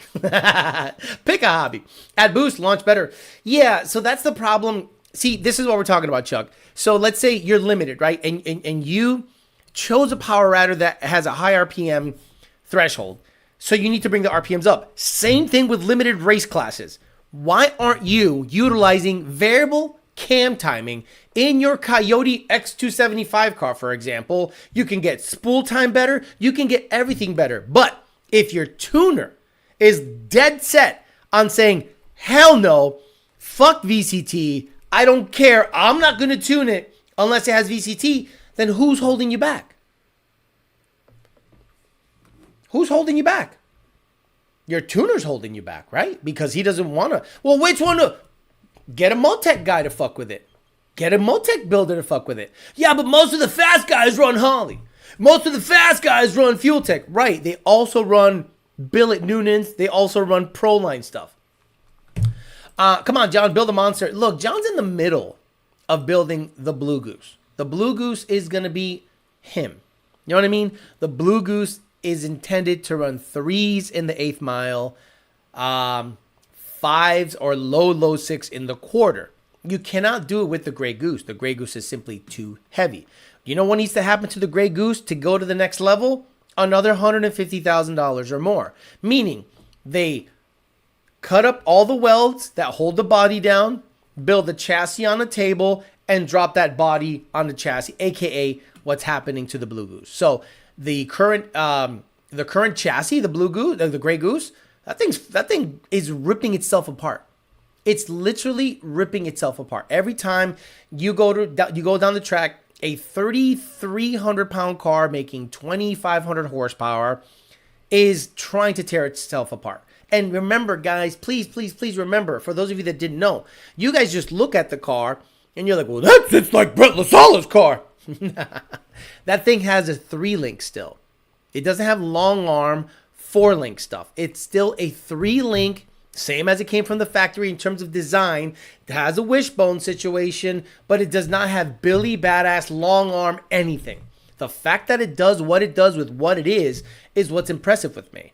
Speaker 1: Pick a hobby. Add boost, launch better. Yeah, so that's the problem. See, this is what we're talking about, Chuck. So let's say you're limited, right? And you chose a power adder that has a high RPM threshold. So you need to bring the RPMs up. Same thing with limited race classes. Why aren't you utilizing variable cam timing in your Coyote X275 car, for example? You can get spool time better. You can get everything better. But if your tuner is dead set on saying, hell no, fuck VCT, I don't care, I'm not going to tune it unless it has VCT, then who's holding you back? Who's holding you back? Your tuner's holding you back, right? Because he doesn't want to. Well, which one? Get a Motec guy to fuck with it. Get a Motec builder to fuck with it. Yeah, but most of the fast guys run Holly. Most of the fast guys run Fuel Tech. Right. They also run billet Noonans. They also run Proline stuff. Come on, John, build a monster. Look, John's in the middle of building the Blue Goose. The Blue Goose is going to be him. You know what I mean? The Blue Goose is intended to run 3s in the 8th mile, 5s or low 6 in the quarter. You cannot do it with the Grey Goose. The Grey Goose is simply too heavy. You know what needs to happen to the Grey Goose to go to the next level? Another $150,000 or more. Meaning they cut up all the welds that hold the body down, build the chassis on a table, and drop that body on the chassis, aka what's happening to the Blue Goose. So the current chassis, the Blue Goose, the Grey Goose, that thing is ripping itself apart. It's literally ripping itself apart. Every time you go down the track, a 3,300 pound car making 2,500 horsepower is trying to tear itself apart. And remember, guys, please, please, please remember, for those of you that didn't know, you guys just look at the car and you're like, well, it's like Brett LaSala's car. That thing has a 3-link still. It doesn't have long arm 4-link stuff. It's still a 3-link, same as it came from the factory in terms of design. It has a wishbone situation, but it does not have Billy Badass long arm anything. The fact that it does what it does with what it is what's impressive with me.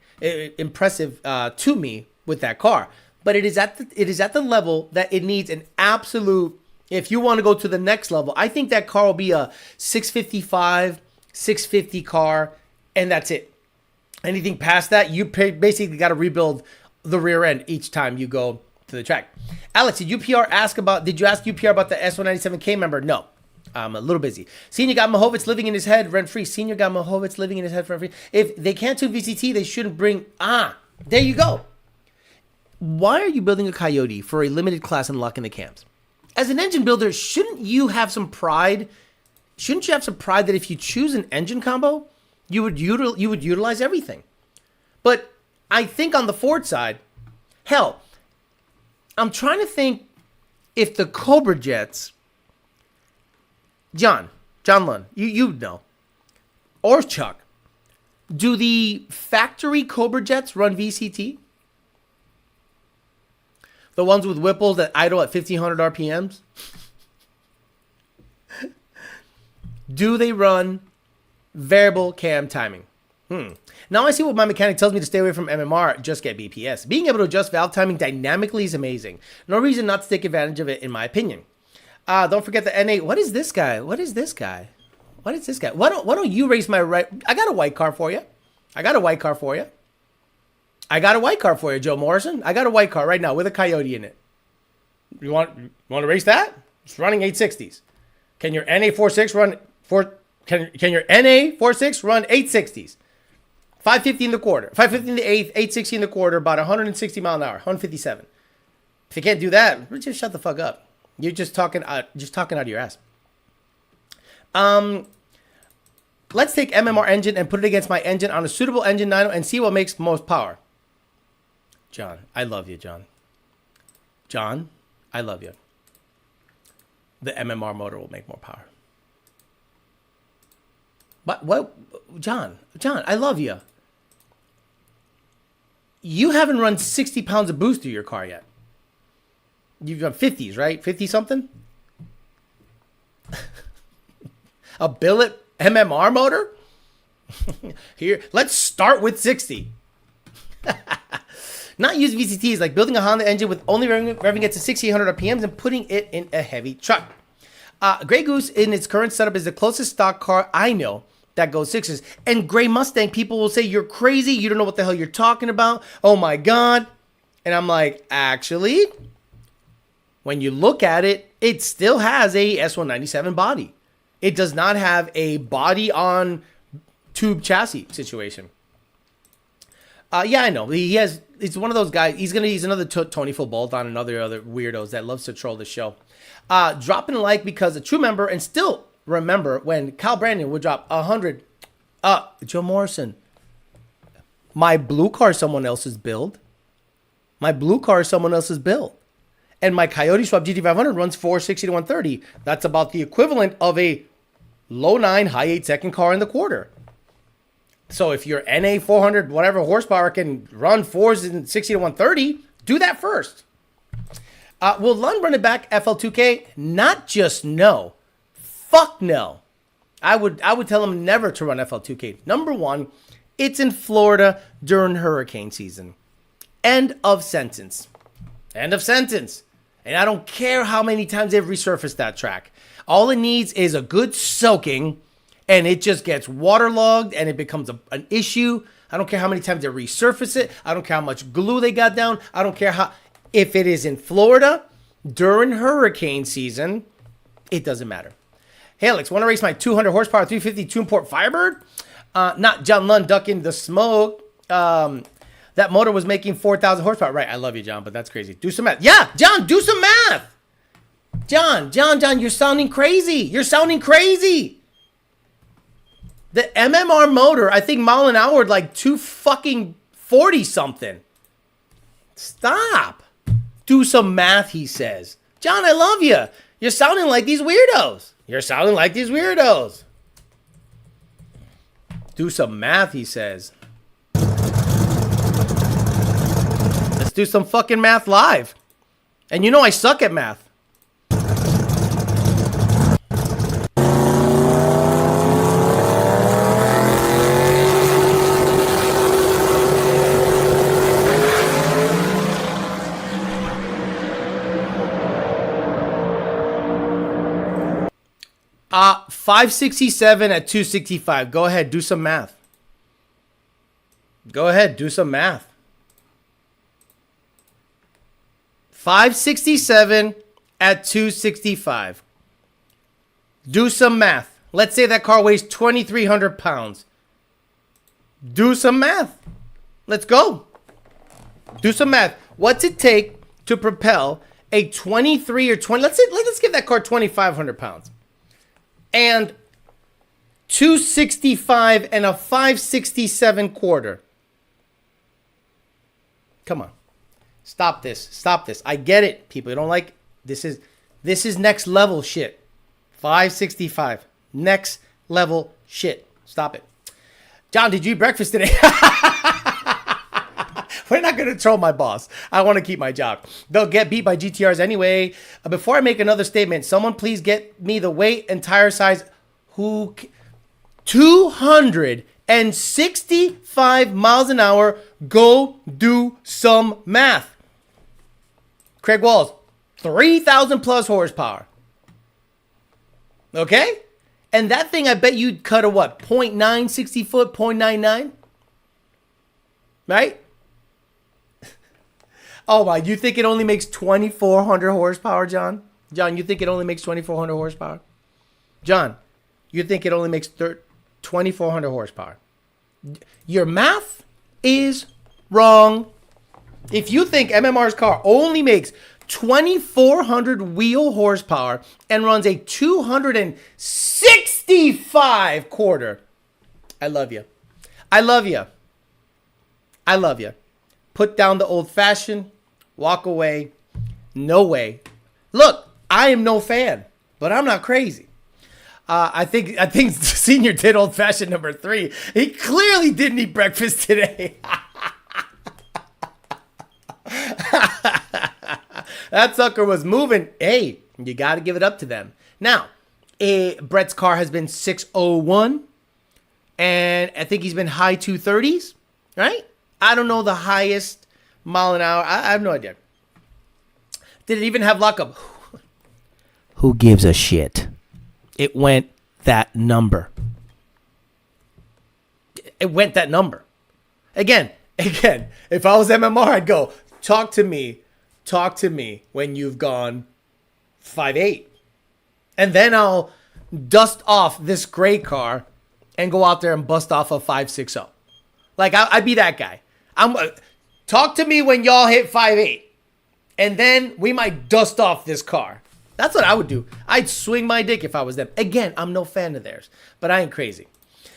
Speaker 1: Impressive to me with that car. But it is at the level that it needs an absolute. If you want to go to the next level, I think that car will be a 655, 650 car, and that's it. Anything past that, you basically got to rebuild the rear end each time you go to the track. Alex, did you ask UPR about the S197K member? No. I'm a little busy. Senior got Mahovitz living in his head rent-free. Senior got Mahovitz living in his head rent-free. If they can't do VCT, they shouldn't bring... there you go. Why are you building a Coyote for a limited class and locking the cams? As an engine builder, shouldn't you have some pride? Shouldn't you have some pride that if you choose an engine combo, you would utilize everything? But I think on the Ford side, hell, I'm trying to think if the Cobra Jets, John Lund, you know, or Chuck, do the factory Cobra Jets run VCT? The ones with Whipples that idle at 1,500 RPMs? Do they run variable cam timing? Now I see what my mechanic tells me to stay away from MMR, just get BPS. Being able to adjust valve timing dynamically is amazing. No reason not to take advantage of it, in my opinion. Don't forget the NA. What is this guy? Why don't you raise my right? I got a white car for you. Joe Morrison. I got a white car right now with a Coyote in it. You want to race that? It's running 860s. Can your NA46 run Can your NA46 run 860s? 550 in the quarter, 550 in the eighth, 860 in the quarter, about 160 mile an hour, 157. If you can't do that, just shut the fuck up. You're just talking out of your ass. Let's take MMR engine and put it against my engine on a suitable engine dyno and see what makes most power. John, I love you, John. John, I love you. The MMR motor will make more power. But what, John, I love you. You haven't run 60 pounds of boost through your car yet. You've done 50s, right? 50 something? A billet MMR motor? Here, let's start with 60. Not use VCTs like building a Honda engine with only revving it to 6,800 RPMs and putting it in a heavy truck. Grey Goose in its current setup is the closest stock car I know that goes 6s. And Grey Mustang, people will say, you're crazy. You don't know what the hell you're talking about. Oh my God. And I'm like, actually, when you look at it, it still has a S197 body. It does not have a body on tube chassis situation. Yeah, I know. He's one of those guys. He's going to use another Tony Full Bolt on another weirdos that loves to troll the show. Dropping a like because a true member, and still remember when Kyle Brandon would drop 100. Joe Morrison. My blue car is someone else's build. And my Coyote Swap GT500 runs 460 to 130. That's about the equivalent of a low 9, high 8 second car in the quarter. So if your NA 400, whatever horsepower can run 4s and 60 to 130, do that first. Will Lund run it back FL2K? Not just no. Fuck no. I would tell him never to run FL2K. Number one, it's in Florida during hurricane season. End of sentence. And I don't care how many times they've resurfaced that track. All it needs is a good soaking, and it just gets waterlogged, and it becomes an issue. I don't care how many times they resurface it. I don't care how much glue they got down. I don't care how... If it is in Florida during hurricane season, it doesn't matter. Hey, Alex, want to race my 200 horsepower 350 Tuneport Firebird? Not John Lund ducking the smoke. That motor was making 4,000 horsepower. Right, I love you, John, but that's crazy. Do some math. Yeah, John, do some math. John, you're sounding crazy. The MMR motor, I think mile an hour, like 240 something. Stop. Do some math, he says. John, I love you. You're sounding like these weirdos. Do some math, he says. Let's do some fucking math live. And you know I suck at math. Uh, 567 at 265. Go ahead, do some math. 567 at 265. Do some math. Let's say that car weighs 2,300 pounds. Do some math. Let's go. Do some math. What's it take to propel a 23 or 20? Let's give that car 2,500 pounds. And 265 and a 567 quarter. Come on. Stop this. I get it. People don't like this is next level shit. 565. Next level shit. Stop it. John, did you eat breakfast today? We're not going to troll my boss. I want to keep my job. They'll get beat by GTRs anyway. Before I make another statement, someone please get me the weight and tire size. 265 miles an hour. Go do some math. Craig Walls, 3,000 plus horsepower. Okay? And that thing, I bet you'd cut a what? 0.9, 60 foot, 0.99? Right? Oh my, you think it only makes 2,400 horsepower, John? John, you think it only makes 2,400 horsepower? John, you think it only makes 2,400 horsepower? Your math is wrong. If you think MMR's car only makes 2,400 wheel horsepower and runs a 265 quarter, I love you. Put down the old fashioned, walk away. No way. Look, I am no fan, but I'm not crazy. I think Senior did old fashioned number 3. He clearly didn't eat breakfast today. That sucker was moving. Hey, you got to give it up to them. Now, Brett's car has been 601, and I think he's been high 230s, right? I don't know the highest mile an hour. I have no idea. Did it even have lockup? Who gives a shit? It went that number. Again, if I was MMR, I'd go, talk to me when you've gone 5.8. And then I'll dust off this gray car and go out there and bust off a 5.60. Like, I'd be that guy. Talk to me when y'all hit 5.8. And then we might dust off this car. That's what I would do. I'd swing my dick if I was them. Again, I'm no fan of theirs, but I ain't crazy.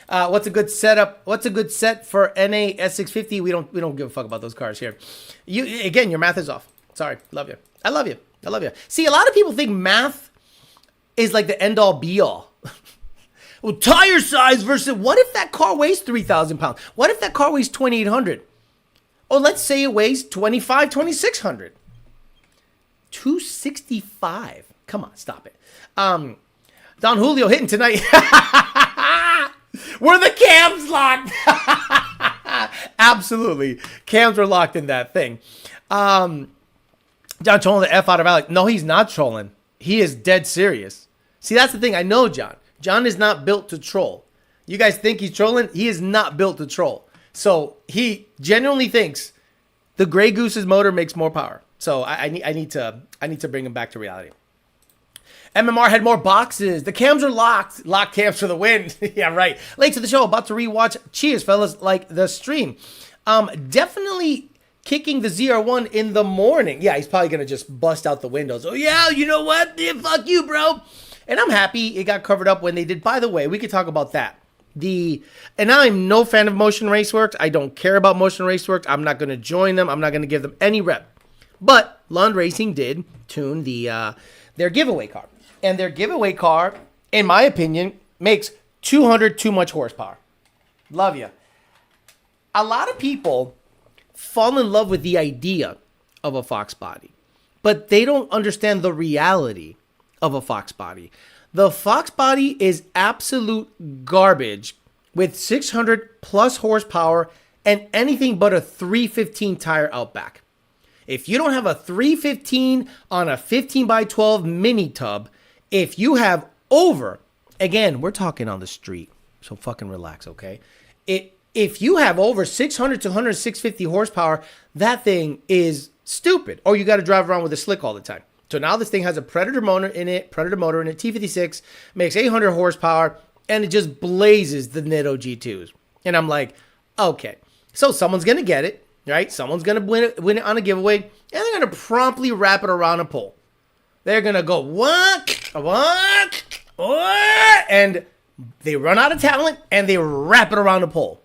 Speaker 1: What's a good setup? What's a good set for NA S650? We don't give a fuck about those cars here. Your math is off. Sorry. Love you. I love you. See, a lot of people think math is like the end all be all. Well, tire size versus what if that car weighs 3,000 pounds? What if that car weighs 2,800? Oh, let's say it weighs 2,600. 265. Come on, stop it. Don Julio hitting tonight. Were the cams locked? Absolutely. Cams were locked in that thing. John trolling the F out of Alex. No, he's not trolling. He is dead serious. See, that's the thing. I know John. John is not built to troll. You guys think he's trolling? He is not built to troll. So he genuinely thinks the Grey Goose's motor makes more power. So I need to bring him back to reality. MMR had more boxes. The cams are locked. Locked cams for the win. Yeah, right. Late to the show. About to rewatch. Cheers, fellas. Like the stream. Definitely kicking the ZR1 in the morning. Yeah, he's probably going to just bust out the windows. Oh, yeah, you know what? Yeah, fuck you, bro. And I'm happy it got covered up when they did. By the way, we could talk about that. And I'm no fan of Motion Raceworks. I don't care about Motion Raceworks. I'm not going to join them. I'm not going to give them any rep. But Lund Racing did tune their giveaway car. And their giveaway car, in my opinion, makes 200 too much horsepower. Love you. A lot of people fall in love with the idea of a Foxbody, but they don't understand the reality of a Foxbody. The Foxbody is absolute garbage with 600 plus horsepower and anything but a 315 tire out back. If you don't have a 315 on a 15 by 12 mini tub, if you have over, again, we're talking on the street, so fucking relax, okay? If you have over 600 to 100, 650 horsepower, that thing is stupid. Or you got to drive around with a slick all the time. So now this thing has a Predator motor in it, T56, makes 800 horsepower, and it just blazes the Nitto G2s. And I'm like, okay, so someone's going to get it, right? Someone's going to win it on a giveaway, and they're going to promptly wrap it around a pole. They're going to go, what? And they run out of talent, and they wrap it around a pole.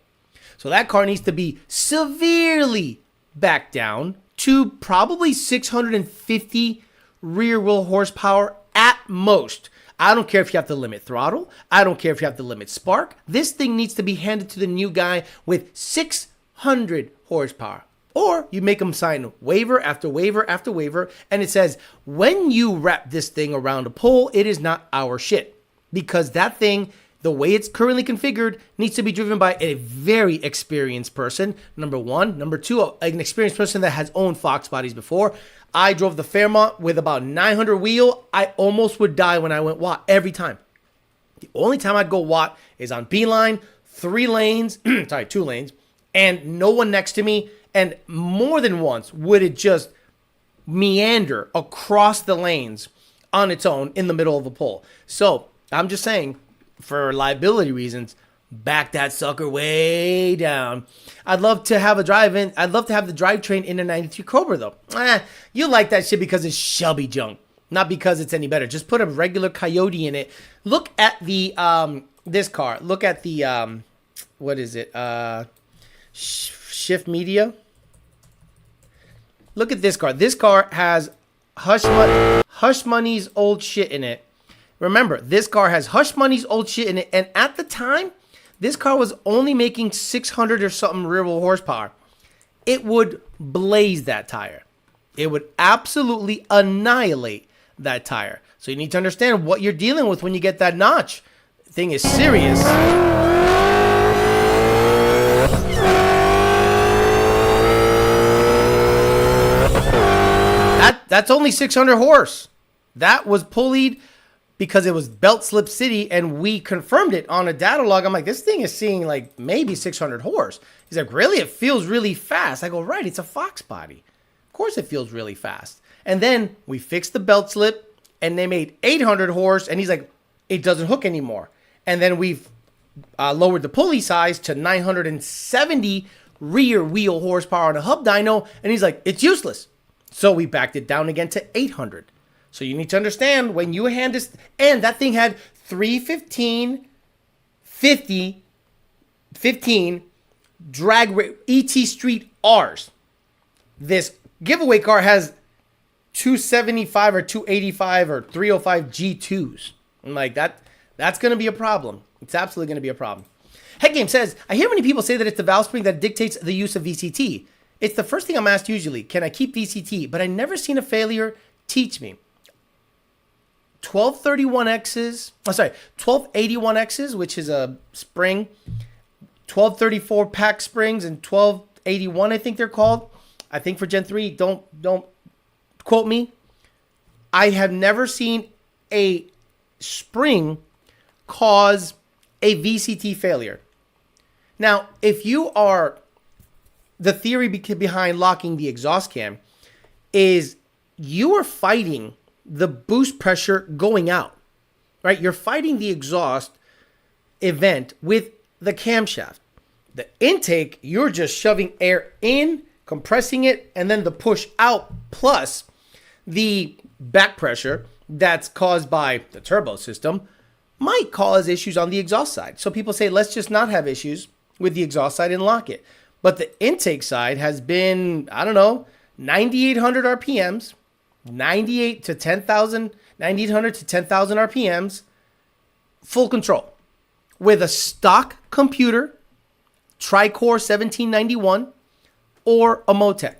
Speaker 1: So that car needs to be severely backed down to probably 650 rear wheel horsepower at most. I don't care if you have to limit throttle. I don't care if you have to limit spark. This thing needs to be handed to the new guy with 600 horsepower. Or you make him sign waiver after waiver after waiver, and it says, when you wrap this thing around a pole, it is not our shit. Because that thing, the way it's currently configured, needs to be driven by a very experienced person, number one. Number two, an experienced person that has owned Fox bodies before. I drove the Fairmont with about 900 wheel. I almost would die when I went watt every time. The only time I'd go watt is on Beeline, 2 lanes, and no one next to me. And more than once would it just meander across the lanes on its own in the middle of a pole. So I'm just saying, for liability reasons, back that sucker way down. I'd love to have the drivetrain in a 93 Cobra though. You like that shit because it's Shelby junk, not because it's any better. Just put a regular Coyote in it. Look at the this car. Look at the what is it? Shift Media. Look at this car. This car has Hush Money's old shit in it. Remember, this car has Hush Money's old shit in it, and at the time, this car was only making 600 or something rear wheel horsepower. It would blaze that tire. It would absolutely annihilate that tire. So you need to understand what you're dealing with when you get that notch. The thing is serious. That's only 600 horse. That was pulleyed because it was Belt Slip City, and we confirmed it on a data log. I'm like, this thing is seeing like maybe 600 horse. He's like, really? It feels really fast. I go, right, it's a Foxbody. Of course it feels really fast. And then we fixed the belt slip, and they made 800 horse, and he's like, it doesn't hook anymore. And then we've lowered the pulley size to 970 rear wheel horsepower on a hub dyno, and he's like, it's useless. So we backed it down again to 800. So you need to understand when you hand this, and that thing had 315, 50, 15 drag ET Street R's. This giveaway car has 275 or 285 or 305 G2s. I'm like, that's going to be a problem. It's absolutely going to be a problem. Head Game says, I hear many people say that it's the valve spring that dictates the use of VCT. It's the first thing I'm asked usually, can I keep VCT? But I never seen a failure. Teach me. 1281Xs, which is a spring, 1234 pack springs, and 1281, I think they're called. I think for Gen 3, don't quote me. I have never seen a spring cause a VCT failure. Now, if you are, the theory behind locking the exhaust cam is you are fighting the boost pressure going out, right? You're fighting the exhaust event with the camshaft. The intake, you're just shoving air in, compressing it, and then the push out plus the back pressure that's caused by the turbo system might cause issues on the exhaust side. So people say, let's just not have issues with the exhaust side and lock it. But the intake side has been, I don't know, 9,800 RPMs, 98 to 10,000, 9,800 to 10,000 RPMs, full control with a stock computer, Tricore 1791, or a Motec.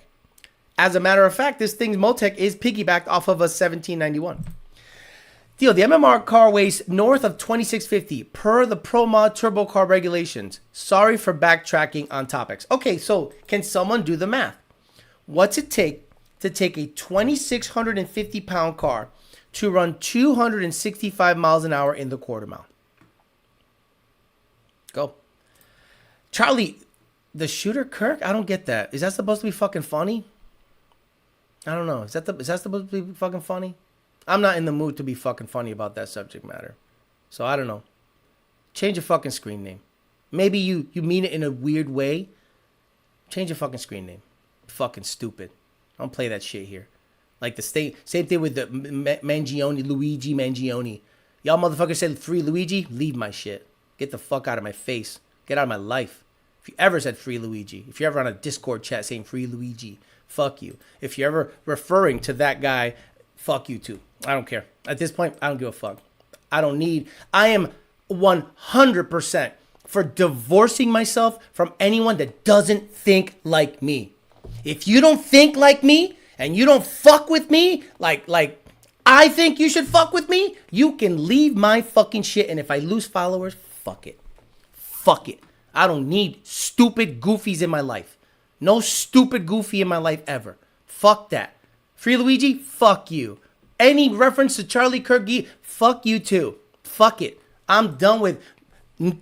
Speaker 1: As a matter of fact, this thing's Motec is piggybacked off of a 1791. Deal, the MMR car weighs north of 2650 per the Pro Mod Turbo Car regulations. Sorry for backtracking on topics. Okay, so can someone do the math? What's it take to take a 2,650 pound car to run 265 miles an hour in the quarter mile? Go. Charlie, the shooter Kirk? I don't get that. Is that supposed to be fucking funny? I don't know. Is that supposed to be fucking funny? I'm not in the mood to be fucking funny about that subject matter. So I don't know. Change your fucking screen name. Maybe you mean it in a weird way. Change your fucking screen name. Fucking stupid. I don't play that shit here. Like the same thing with the Mangione, Luigi Mangione. Y'all motherfuckers said free Luigi? Leave my shit. Get the fuck out of my face. Get out of my life. If you ever said free Luigi, if you're ever on a Discord chat saying free Luigi, fuck you. If you're ever referring to that guy, fuck you too. I don't care. At this point, I don't give a fuck. I am 100% for divorcing myself from anyone that doesn't think like me. If you don't think like me and you don't fuck with me like I think you should fuck with me, you can leave my fucking shit. And if I lose followers, fuck it. Fuck it. I don't need stupid goofies in my life. No stupid goofy in my life ever. Fuck that. Free Luigi, fuck you. Any reference to Charlie Kirk, fuck you too. Fuck it. I'm done with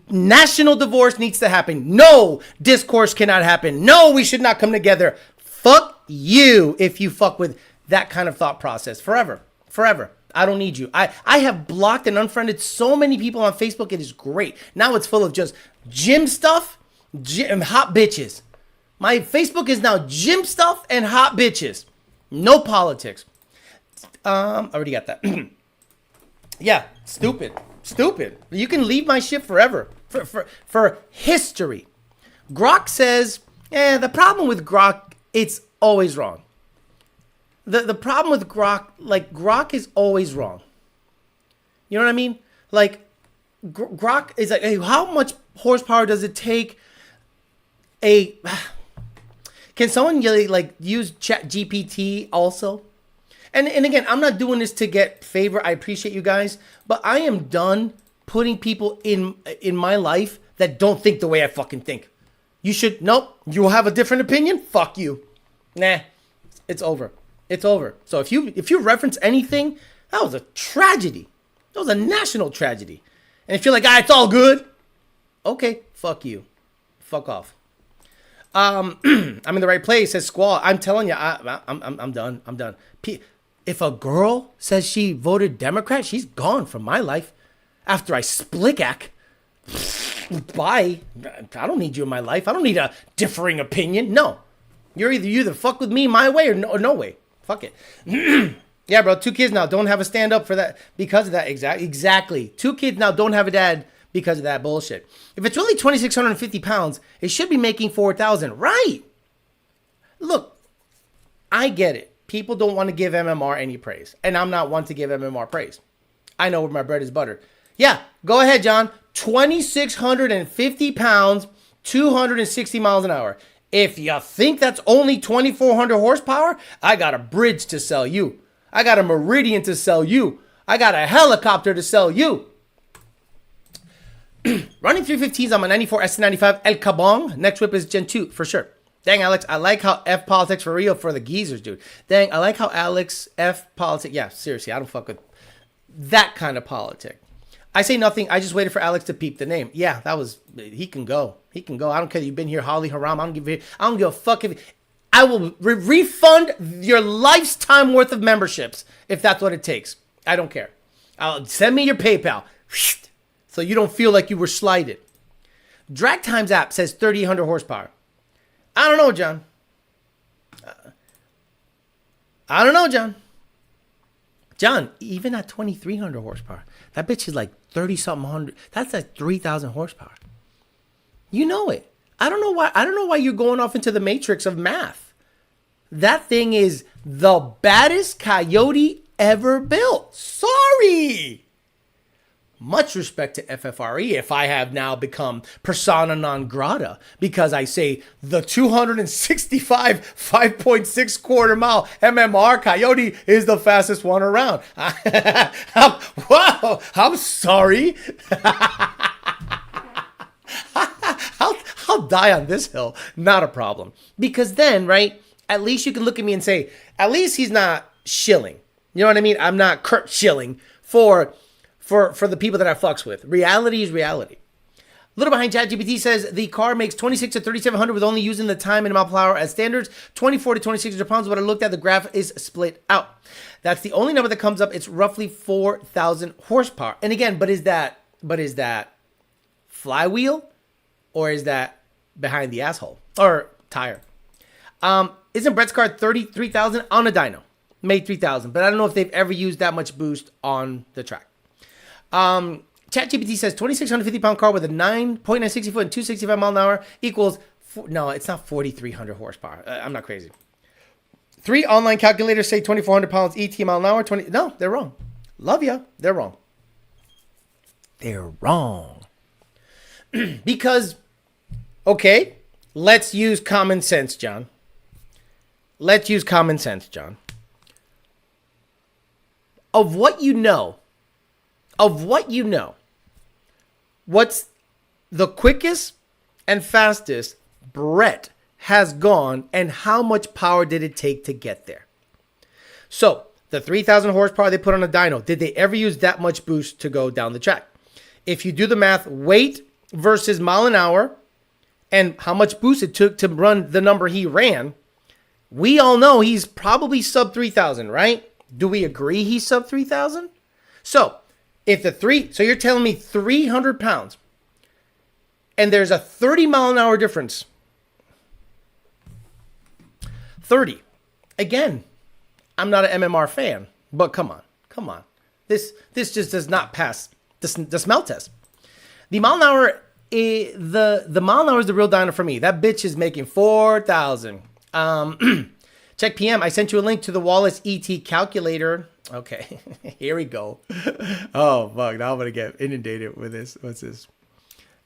Speaker 1: national divorce needs to happen. No, discourse cannot happen. No, we should not come together. Fuck you if you fuck with that kind of thought process. Forever. Forever. I don't need you. I have blocked and unfriended so many people on Facebook. It is great. Now it's full of just gym stuff, hot bitches. My Facebook is now gym stuff and hot bitches. No politics. Already got that. Yeah, stupid. You can leave my shit forever. For history. Grok says, the problem with Grok, it's always wrong. The problem with Grok, like, Grok is always wrong. You know what I mean? Like, Grok is like, hey, how much horsepower does it take can someone like use Chat GPT also? And again, I'm not doing this to get favor. I appreciate you guys, but I am done putting people in my life that don't think the way I fucking think. Nope, you have a different opinion? Fuck you. Nah, it's over. It's over. So if you reference anything, that was a tragedy. That was a national tragedy. And if you're like, it's all good. Okay, fuck you. Fuck off. I'm in the right place, says Squall. I'm telling you, I'm done. I'm done. If a girl says she voted Democrat, she's gone from my life. After I splick-ack, bye. I don't need you in my life. I don't need a differing opinion. No. You either fuck with me my way or no way. Fuck it. Yeah, bro. 2 kids now don't have a stand up for that because of that. Exactly. 2 kids now don't have a dad because of that bullshit. If it's really 2,650 pounds, it should be making 4,000. Right. Look, I get it. People don't want to give MMR any praise. And I'm not one to give MMR praise. I know where my bread is buttered. Yeah, go ahead, John. 2,650 pounds, 260 miles an hour. If you think that's only 2,400 horsepower, I got a bridge to sell you. I got a Meridian to sell you. I got a helicopter to sell you. Running 315s on my 94 S95 El Cabong. Next whip is Gen 2 for sure. Dang, Alex, I like how F politics for real for the geezers, dude. Dang, I like how Alex F politics. Yeah, seriously, I don't fuck with that kind of politic. I say nothing. I just waited for Alex to peep the name. Yeah, he can go. He can go. I don't care that you've been here, Holly Haram. I don't give a fuck if I will refund your lifetime worth of memberships if that's what it takes. I don't care. Send me your PayPal so you don't feel like you were slighted. Drag Times app says 3,800 horsepower. I don't know, John. John, even at 2,300 horsepower, that bitch is like 30-something hundred. That's like 3,000 horsepower. You know it. I don't know why you're going off into the matrix of math. That thing is the baddest Coyote ever built. Sorry. Much respect to FFRE if I have now become persona non grata because I say the 265 5.6 quarter mile MMR Coyote is the fastest one around. Wow, I'm sorry. I'll die on this hill. Not a problem. Because then, right, at least you can look at me and say, at least he's not shilling. You know what I mean? I'm not Kurt shilling for the people that I fucks with. Reality is reality. A little behind ChatGPT says the car makes 26 to 3,700 with only using the time in mile per hour as standards. 24 to 2,600 pounds. What I looked at, the graph is split out. That's the only number that comes up. It's roughly 4,000 horsepower. And again, but is that flywheel or is that behind the asshole or tire? Isn't Brett's car 33,000 on a dyno? Made 3,000, but I don't know if they've ever used that much boost on the track. ChatGPT says 2,650-pound car with a 9.960 foot and 265 mile an hour equals, no, it's not 4,300 horsepower. I'm not crazy. 3 online calculators say 2,400 pounds ET mile an hour. No, they're wrong. Love ya. They're wrong. They're wrong. Because, okay, let's use common sense, John. Let's use common sense, John. Of what you know, what's the quickest and fastest Brett has gone and how much power did it take to get there? So the 3,000 horsepower they put on a dyno, did they ever use that much boost to go down the track? If you do the math, weight versus mile an hour and how much boost it took to run the number he ran, we all know he's probably sub 3,000, right? Do we agree he's sub 3,000? So so you're telling me 300 pounds and there's a 30 mile an hour difference. 30. Again, I'm not an MMR fan, but come on. This just does not pass the smell test. The mile an hour, the mile an hour is the real dyno for me. That bitch is making 4,000. Check PM. I sent you a link to the Wallace ET calculator. Okay, here we go. Oh, fuck. Now I'm going to get inundated with this. What's this?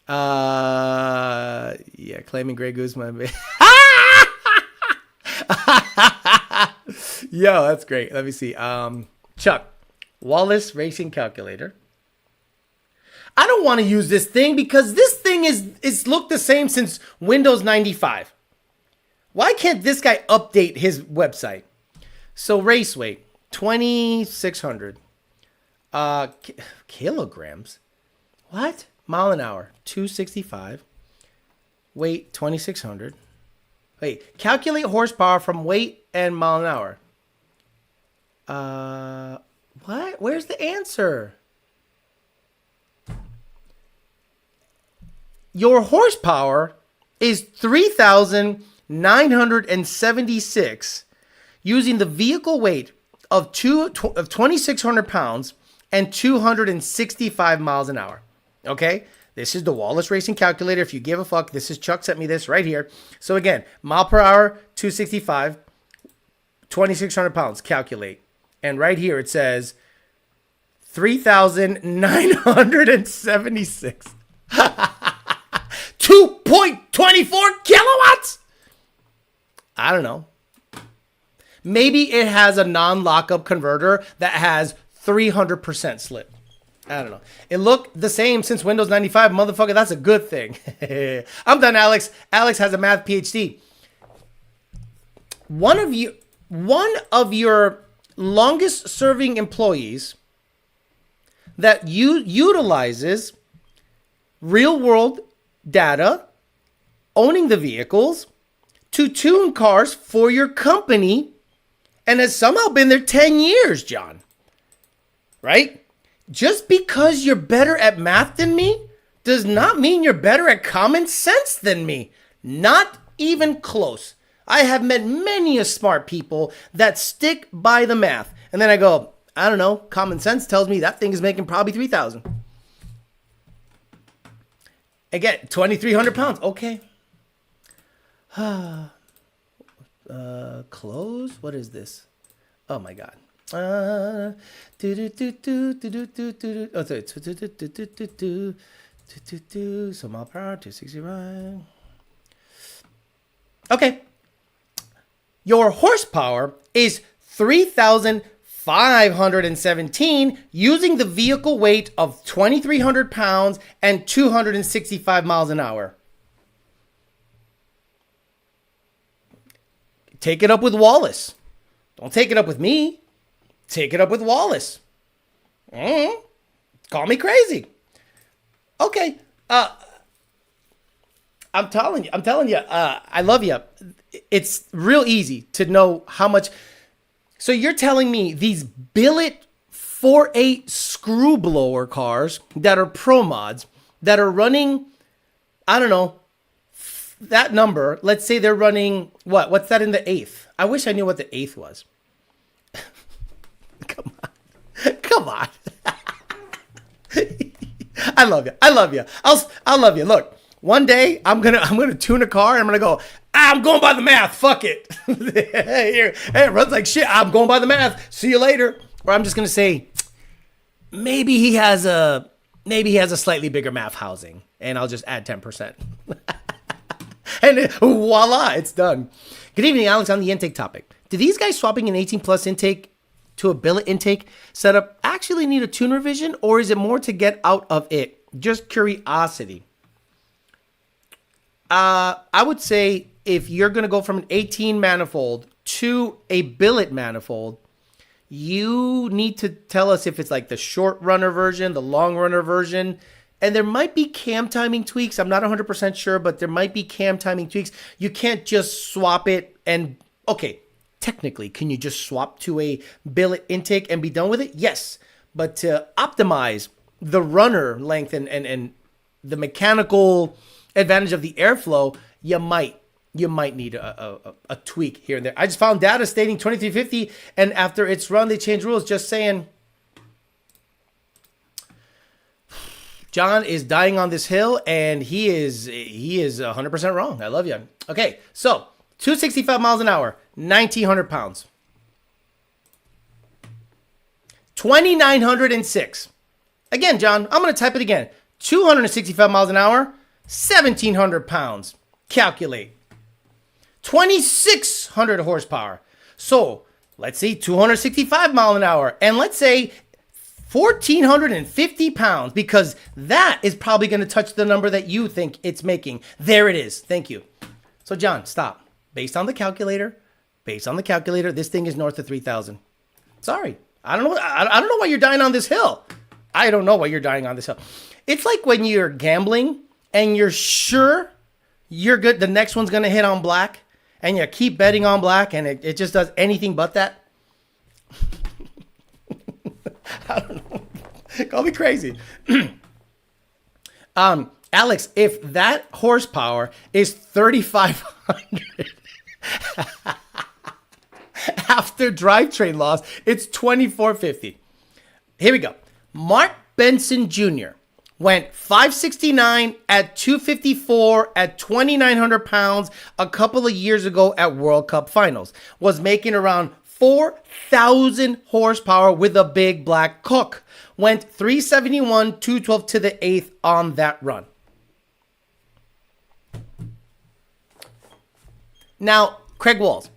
Speaker 1: Yeah, claiming Grey Goose, my baby. Yo, that's great. Let me see. Chuck, Wallace Racing Calculator. I don't want to use this thing because this thing is looked the same since Windows 95. Why can't this guy update his website? So race weight, 2,600. Kilograms? What? Mile an hour, 265. Weight, 2,600. Wait, calculate horsepower from weight and mile an hour. What? Where's the answer? Your horsepower is 3,976 using the vehicle weight of 2,600 pounds and 265 miles an hour. Okay? This is the Wallace Racing Calculator. If you give a fuck, this is Chuck sent me this right here. So again, mile per hour, 265, 2,600 pounds, calculate. And right here it says 3,976. 2.24 kilowatts? I don't know. Maybe it has a non-lockup converter that has 300% slip. I don't know. It looked the same since Windows 95. Motherfucker, that's a good thing. I'm done, Alex. Alex has a math PhD. One of your longest serving employees that utilizes real world data, owning the vehicles, to tune cars for your company, and has somehow been there 10 years, John. Right? Just because you're better at math than me does not mean you're better at common sense than me. Not even close. I have met many a smart people that stick by the math. And then I go, I don't know. Common sense tells me that thing is making probably 3,000. Again, 2,300 pounds. Okay. Close. What is this? Oh my God. So mile per hour, 265. Okay. Your horsepower is 3,517 using the vehicle weight of 2,300 pounds and 265 miles an hour. Take it up with Wallace. Don't take it up with me. Take it up with Wallace. Call me crazy. Okay. I'm telling you, I love you. It's real easy to know how much. So you're telling me these billet 4.8 screw blower cars that are pro mods that are running, I don't know, that number. Let's say they're running what? What's that in the eighth? I wish I knew what the eighth was. Come on. I love you. I'll love you. Look. One day I'm gonna tune a car and I'm gonna go, I'm going by the math, fuck it. Hey, it runs like shit. I'm going by the math. See you later. Or I'm just gonna say, maybe he has a slightly bigger math housing, and I'll just add 10%. And voila, it's done. Good evening, Alex. On the intake topic, do these guys swapping an 18 plus intake to a billet intake setup actually need a tune revision, or is it more to get out of it? Just curiosity. I would say if you're going to go from an 18 manifold to a billet manifold, you need to tell us if it's like the short runner version, the long runner version, and there might be cam timing tweaks. I'm not 100% sure, but there might be cam timing tweaks. You can't just swap it and, okay, technically, can you just swap to a billet intake and be done with it? Yes, but to optimize the runner length and the mechanical advantage of the airflow, you might need a tweak here and there. I just found data stating 2350, and after it's run, they changed rules. Just saying. John is dying on this hill, and he is 100% wrong. I love you. Okay, so 265 miles an hour, 1,900 pounds. 2,906. Again, John, I'm going to type it again. 265 miles an hour, 1,700 pounds. Calculate. 2,600 horsepower. So let's say 265 mile an hour. And let's say 1,450 pounds, because that is probably going to touch the number that you think it's making. There it is. Thank you. So John, stop. Based on the calculator, this thing is north of 3,000. Sorry. I don't know why you're dying on this hill. It's like when you're gambling and you're sure you're good, the next one's going to hit on black, and you keep betting on black, and it just does anything but that. I don't know. Call me crazy. Alex, if that horsepower is 3,500 after drivetrain loss, it's 2,450. Here we go. Mark Benson Jr. went 569 at 254 at 2,900 pounds a couple of years ago at World Cup finals. Was making around 4,000 horsepower with a big black cook. Went 371, 212 to the eighth on that run. Now, Craig Walls,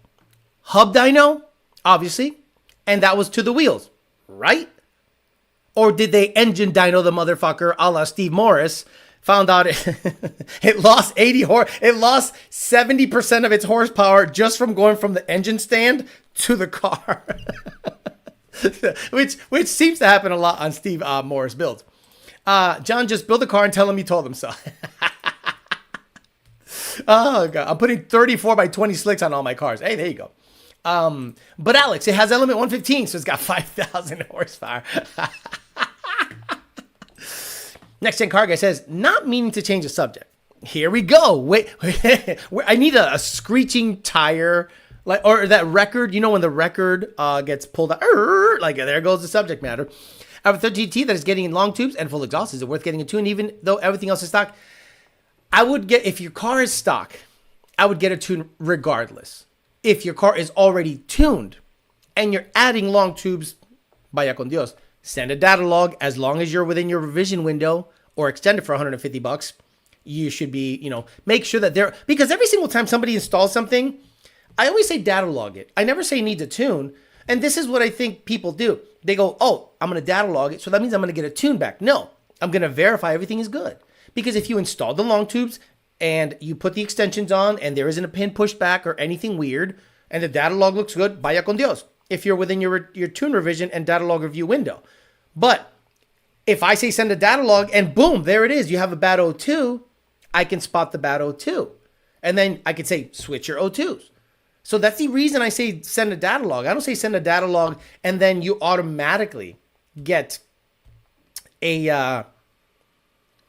Speaker 1: hub dyno, obviously, and that was to the wheels, right? Or did they engine dyno the motherfucker a la Steve Morris? Found out it lost 70% of its horsepower just from going from the engine stand to the car. which seems to happen a lot on Steve Morris builds. John, just build a car and tell him you told him so. Oh, God. I'm putting 34 by 20 slicks on all my cars. Hey, there you go. But Alex, it has element 115, so it's got 5,000 horsepower. Next Gen Car Guy says, not meaning to change the subject. Here we go. Wait. I need a screeching tire Like, or that record, you know, when the record gets pulled out, like there goes the subject matter. I have a 13T that is getting in long tubes and full exhaust. Is it worth getting a tune even though everything else is stock? I would get, if your car is stock, I would get a tune regardless. If your car is already tuned and you're adding long tubes, vaya con Dios, send a data log. As long as you're within your revision window or extend it for $150, you should be, you know, make sure that they're, because every single time somebody installs something, I always say data log it. I never say need to tune. And this is what I think people do. They go, oh, I'm going to data log it, so that means I'm going to get a tune back. No, I'm going to verify everything is good. Because if you install the long tubes and you put the extensions on and there isn't a pin pushed back or anything weird and the data log looks good, vaya con Dios. If you're within your tune revision and data log review window. But if I say send a data log and boom, there it is. You have a bad O2, I can spot the bad O2. And then I could say switch your O2s. So that's the reason I say send a data log. I don't say send a data log and then you automatically get a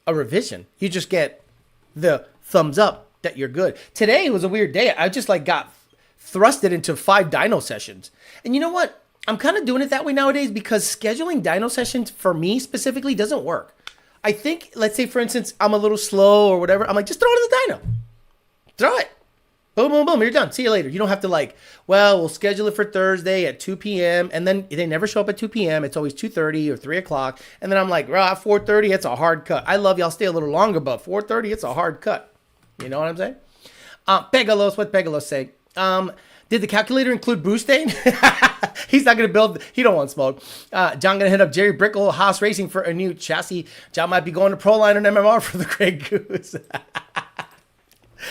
Speaker 1: revision. You just get the thumbs up that you're good. Today was a weird day. I just like got thrusted into 5 dyno sessions. And you know what? I'm kind of doing it that way nowadays because scheduling dyno sessions for me specifically doesn't work. I think, let's say for instance, I'm a little slow or whatever. I'm like, just throw it in the dyno. Throw it. Boom, boom, boom. You're done. See you later. You don't have to like, well, we'll schedule it for Thursday at 2 p.m. And then they never show up at 2 p.m. It's always 2:30 or 3 o'clock. And then I'm like, well, at 4:30, it's a hard cut. I love y'all stay a little longer, but 4:30, it's a hard cut. You know what I'm saying? Pegalos, what Pegalos say? Did the calculator include Brewstain? He's not going to build. He don't want smoke. John going to hit up Jerry Brickle, Haas Racing for a new chassis. John might be going to Proline and MMR for the Grey Goose.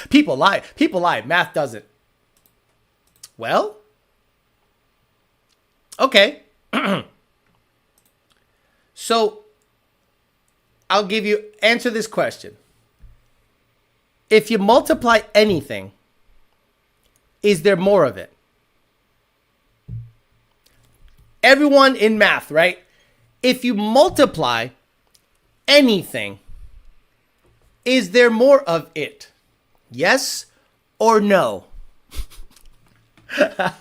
Speaker 1: People lie. People lie. Math doesn't. Well, okay. So I'll answer this question. If you multiply anything, is there more of it? Everyone in math, right? If you multiply anything, is there more of it? Yes or no? Come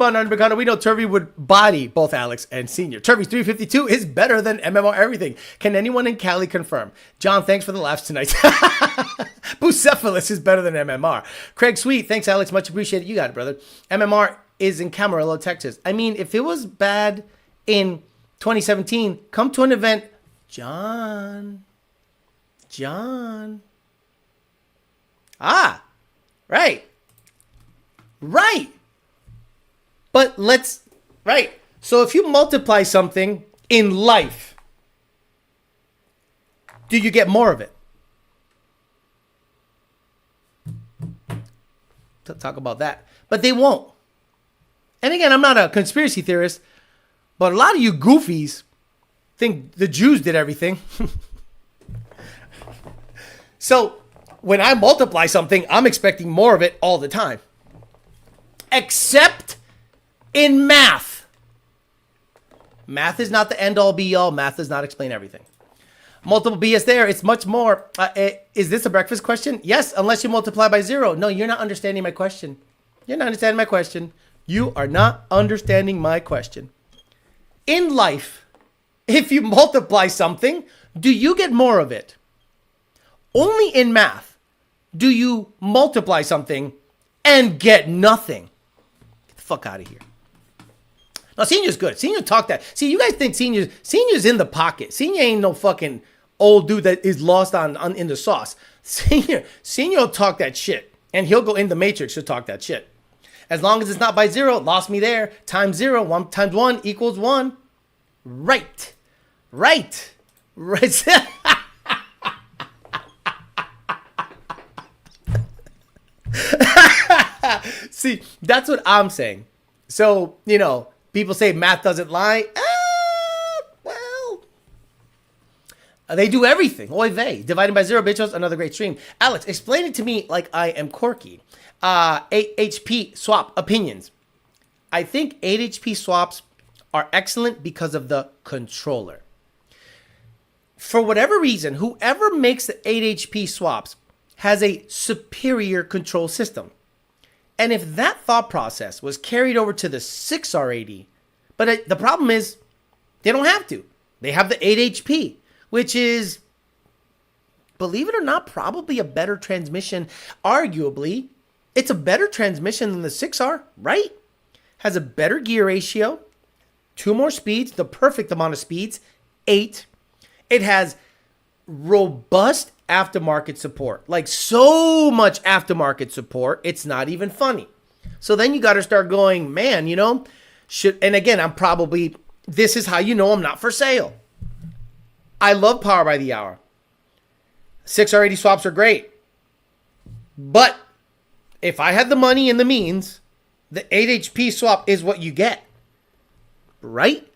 Speaker 1: on, Underbacano. We know Turvey would body both Alex and Senior. Turvey's 352 is better than MMR everything. Can anyone in Cali confirm? John, thanks for the laughs tonight. Bucephalus is better than MMR. Craig Sweet, thanks, Alex. Much appreciated. You got it, brother. MMR is in Camarillo, Texas. I mean, if it was bad in 2017, come to an event. John. Ah, right. Right. But right. So if you multiply something in life, do you get more of it? Talk about that. But they won't. And again, I'm not a conspiracy theorist, but a lot of you goofies think the Jews did everything. So when I multiply something, I'm expecting more of it all the time. Except in math. Math is not the end-all be-all. Math does not explain everything. Multiple BS there. It's much more. Is this a breakfast question? Yes, unless you multiply by 0. No, you're not understanding my question. You're not understanding my question. You are not understanding my question. In life, if you multiply something, do you get more of it? Only in math do you multiply something and get nothing. Get the fuck out of here. No, Senior's good. Senior talk that. See, you guys think Senior's in the pocket. Senior ain't no fucking old dude that is lost in the sauce. Senior will talk that shit. And he'll go in the matrix to talk that shit. As long as it's not by 0, lost me there. Times 0, 1 times 1 equals 1. Right. See, that's what I'm saying. So, you know, people say math doesn't lie. Well, they do everything. Oy vey. Dividing by 0, bitchos, another great stream. Alex, explain it to me like I am Corky. 8HP swap opinions. I think 8HP swaps are excellent because of the controller. For whatever reason, whoever makes the 8HP swaps has a superior control system. And if that thought process was carried over to the 6R80, but the problem is they don't have to. They have the 8HP, which is, believe it or not, probably a better transmission. Arguably, it's a better transmission than the 6R, right? Has a better gear ratio, 2 more speeds, the perfect amount of speeds, 8. It has robust aftermarket support, like so much aftermarket support, it's not even funny. So then you got to start going, man, you know, and again, this is how you know I'm not for sale. I love power by the hour. 6R80 swaps are great. But if I had the money and the means, the 8HP swap is what you get. Right?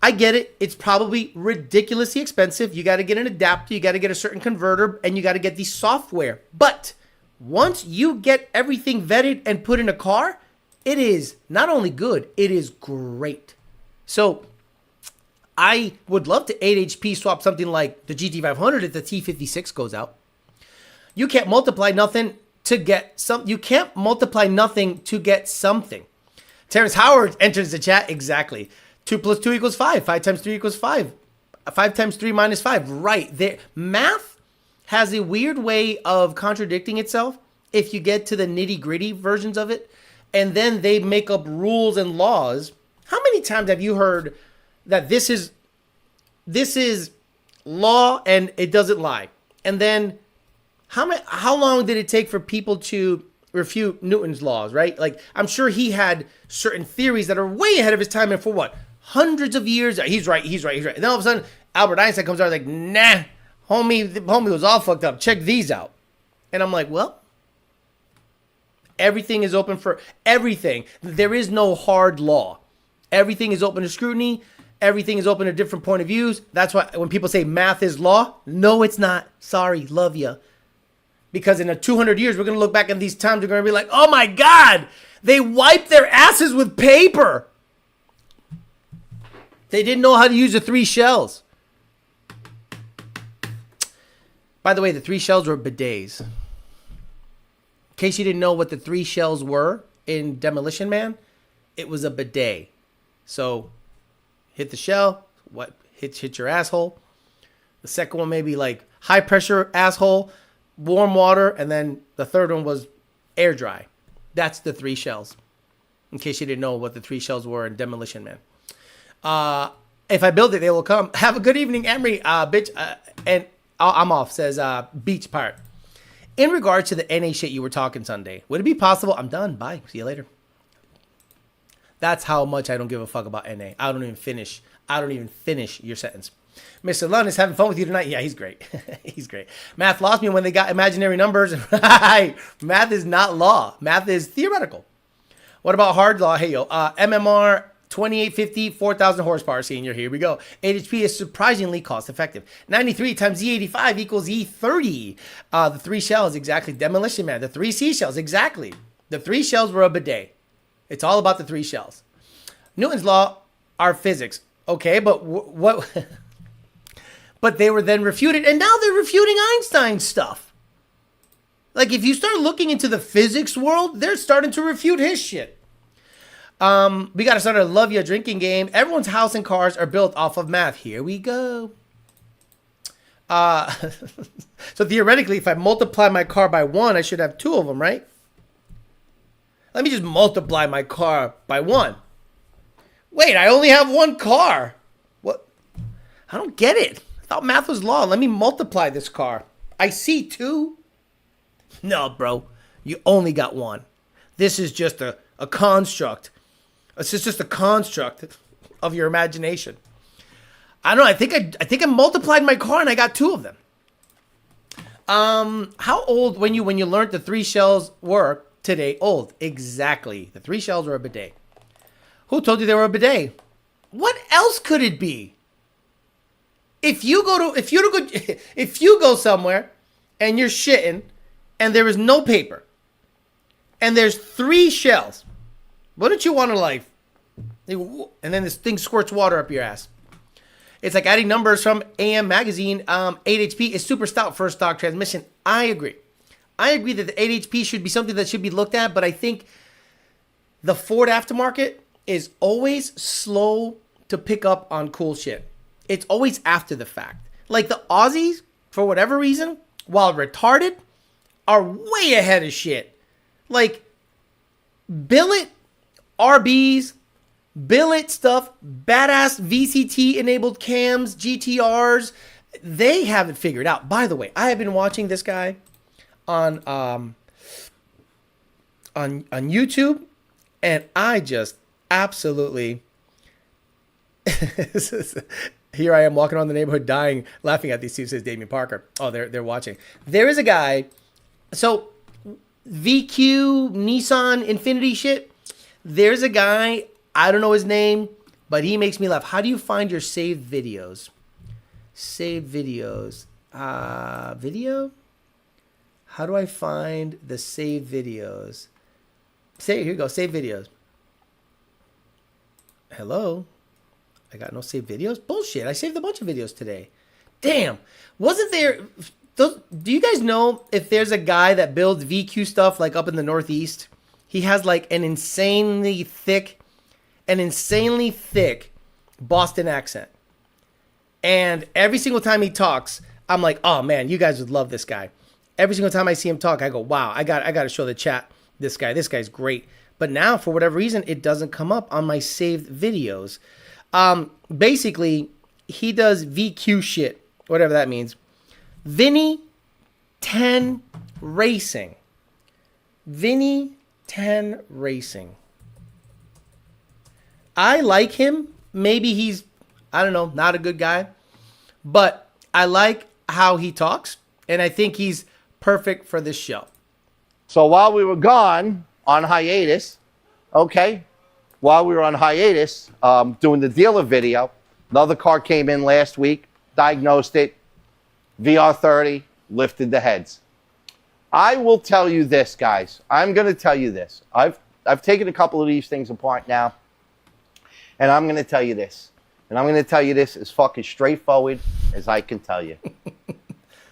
Speaker 1: I get it. It's probably ridiculously expensive. You got to get an adapter. You got to get a certain converter. And you got to get the software. But once you get everything vetted and put in a car, it is not only good, it is great. So I would love to 8HP swap something like the GT500 if the T56 goes out. You can't multiply nothing to get some. You can't multiply nothing to get something. Terrence Howard enters the chat. Exactly. 2 plus 2 equals 5. 5 times 3 equals 5. 5 times 3 minus 5. Right there. Math has a weird way of contradicting itself if you get to the nitty gritty versions of it. And then they make up rules and laws. How many times have you heard that this is law and it doesn't lie? And then how long did it take for people to refute Newton's laws, right? Like, I'm sure he had certain theories that are way ahead of his time, and for what? Hundreds of years, he's right. And then all of a sudden, Albert Einstein comes out like, nah, homie was all fucked up. Check these out. And I'm like, well, everything is open for everything. There is no hard law. Everything is open to scrutiny. Everything is open to different point of views. That's why when people say math is law, no, it's not. Sorry, love ya. Because in 200 years, we're going to look back at these times. We're going to be like, oh my God, they wiped their asses with paper. They didn't know how to use the 3 shells. By the way, the 3 shells were bidets. In case you didn't know what the 3 shells were in Demolition Man, it was a bidet. So hit the shell, hit your asshole. The second one maybe like high pressure asshole, warm water, and then the third one was air dry. That's the 3 shells. In case you didn't know what the 3 shells were in Demolition Man. If I build it, they will come. Have a good evening, Emery. Bitch, and I'm off, says Beach Pirate. In regards to the NA shit you were talking Sunday, would it be possible? I'm done. Bye. See you later. That's how much I don't give a fuck about NA. I don't even finish your sentence. Mr. Lund is having fun with you tonight. Yeah, he's great. He's great. Math lost me when they got imaginary numbers. Math is not law. Math is theoretical. What about hard law? Hey, yo. MMR 2850, 4,000 horsepower, senior. Here we go. 8 HP is surprisingly cost effective. 93 times Z85 equals E30. The 3 shells, exactly. Demolition Man. The 3 seashells, exactly. The 3 shells were a bidet. It's all about the 3 shells. Newton's law are physics. Okay, but what? But they were then refuted, and now they're refuting Einstein's stuff. Like, if you start looking into the physics world, they're starting to refute his shit. We got to start a love ya drinking game. Everyone's house and cars are built off of math. Here we go. So theoretically, if I multiply my car by 1, I should have 2 of them, right? Let me just multiply my car by 1. Wait, I only have 1 car. What? I don't get it. I thought math was law. Let me multiply this car. I see 2. No, bro. You only got 1. This is just a construct. This is just a construct of your imagination. I don't know. I think I multiplied my car and I got 2 of them. How old when you learned the 3 shells were today? Old. Exactly. The 3 shells were a bidet. Who told you they were a bidet? What else could it be? If you go somewhere and you're shitting and there is no paper and there's 3 shells, wouldn't you want to like, and then this thing squirts water up your ass? It's like adding numbers from AM Magazine. 8 HP is super stout for a stock transmission. I agree. I agree that the 8 HP should be something that should be looked at, but I think the Ford aftermarket is always slow to pick up on cool shit. It's always after the fact. Like the Aussies, for whatever reason, while retarded, are way ahead of shit. Like billet RBs, billet stuff, badass VCT enabled cams, GTRs, they have it figured out. By the way, I have been watching this guy on YouTube, and I just absolutely here I am walking around the neighborhood dying laughing at these two, says Damien Parker. Oh, they're watching. There is a guy, so VQ Nissan Infinity shit, there's a guy, I don't know his name, but he makes me laugh. How do you find your saved videos? Saved videos. Video? How do I find the saved videos? Here you go, save videos. Hello? I got no saved videos? Bullshit, I saved a bunch of videos today. Damn. Wasn't there... do you guys know if there's a guy that builds VQ stuff like up in the Northeast? He has like an insanely thick Boston accent. And every single time he talks, I'm like, oh man, you guys would love this guy. Every single time I see him talk, I go, wow, I got to show the chat this guy. This guy's great. But now, for whatever reason, it doesn't come up on my saved videos. Basically, he does VQ shit, whatever that means. Vinny 10 Racing. Vinny 10 Racing. I like him. Maybe he's, I don't know, not a good guy. But I like how he talks. And I think he's perfect for this show.
Speaker 6: So while we were gone on hiatus, okay, while we were on hiatus doing the dealer video, another car came in last week, diagnosed it, VR30, lifted the heads. I will tell you this, guys. I'm going to tell you this. I've taken a couple of these things apart now, and I'm going to tell you this. And I'm going to tell you this as fucking straightforward as I can tell you.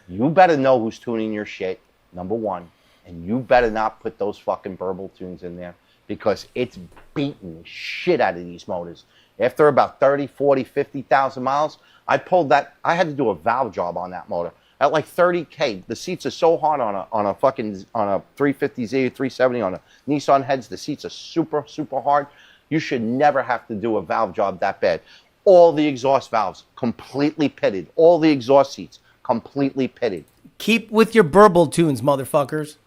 Speaker 6: You better know who's tuning your shit, number one. And you better not put those fucking burble tunes in there because it's beating the shit out of these motors. After about 30, 40, 50,000 miles, I pulled that. I had to do a valve job on that motor. At like 30K, the seats are so hard on a 350Z, 370, on a Nissan heads. The seats are super, super hard. You should never have to do a valve job that bad. All the exhaust valves completely pitted. All the exhaust seats completely pitted.
Speaker 1: Keep with your burble tunes, motherfuckers.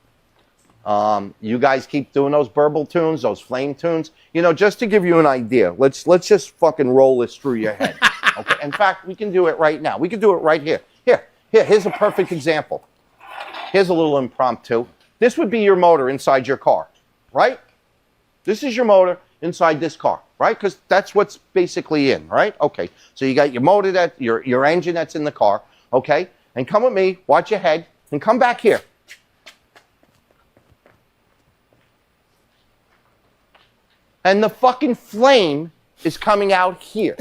Speaker 6: You guys keep doing those burble tunes, those flame tunes. You know, just to give you an idea, let's just fucking roll this through your head. Okay. In fact, we can do it right now. We can do it right here. Here's a perfect example. Here's a little impromptu. This would be your motor inside your car, right? This is your motor inside this car, right? Because that's what's basically in, right? Okay. So you got your motor, your engine that's in the car, okay? And come with me, watch your head, and come back here. And the fucking flame is coming out here.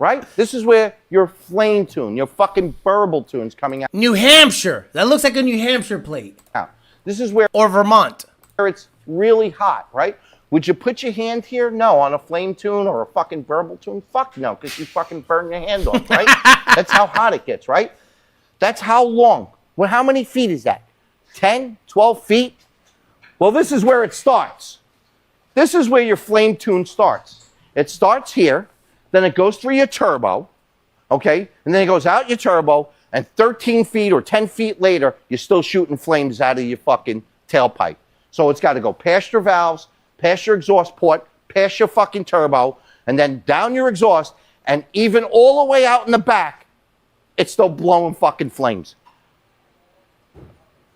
Speaker 6: Right? This is where your flame tune, your fucking burble tune's coming out.
Speaker 1: New Hampshire. That looks like a New Hampshire plate.
Speaker 6: This is where...
Speaker 1: Or Vermont.
Speaker 6: It's really hot, right? Would you put your hand here? No. On a flame tune or a fucking burble tune? Fuck no, because you fucking burn your hand off, right? That's how hot it gets, right? That's how long. Well, how many feet is that? 10, 12 feet? Well, this is where it starts. This is where your flame tune starts. It starts here, then it goes through your turbo, okay? And then it goes out your turbo, and 13 feet or 10 feet later, you're still shooting flames out of your fucking tailpipe. So it's got to go past your valves, past your exhaust port, past your fucking turbo, and then down your exhaust, and even all the way out in the back, it's still blowing fucking flames.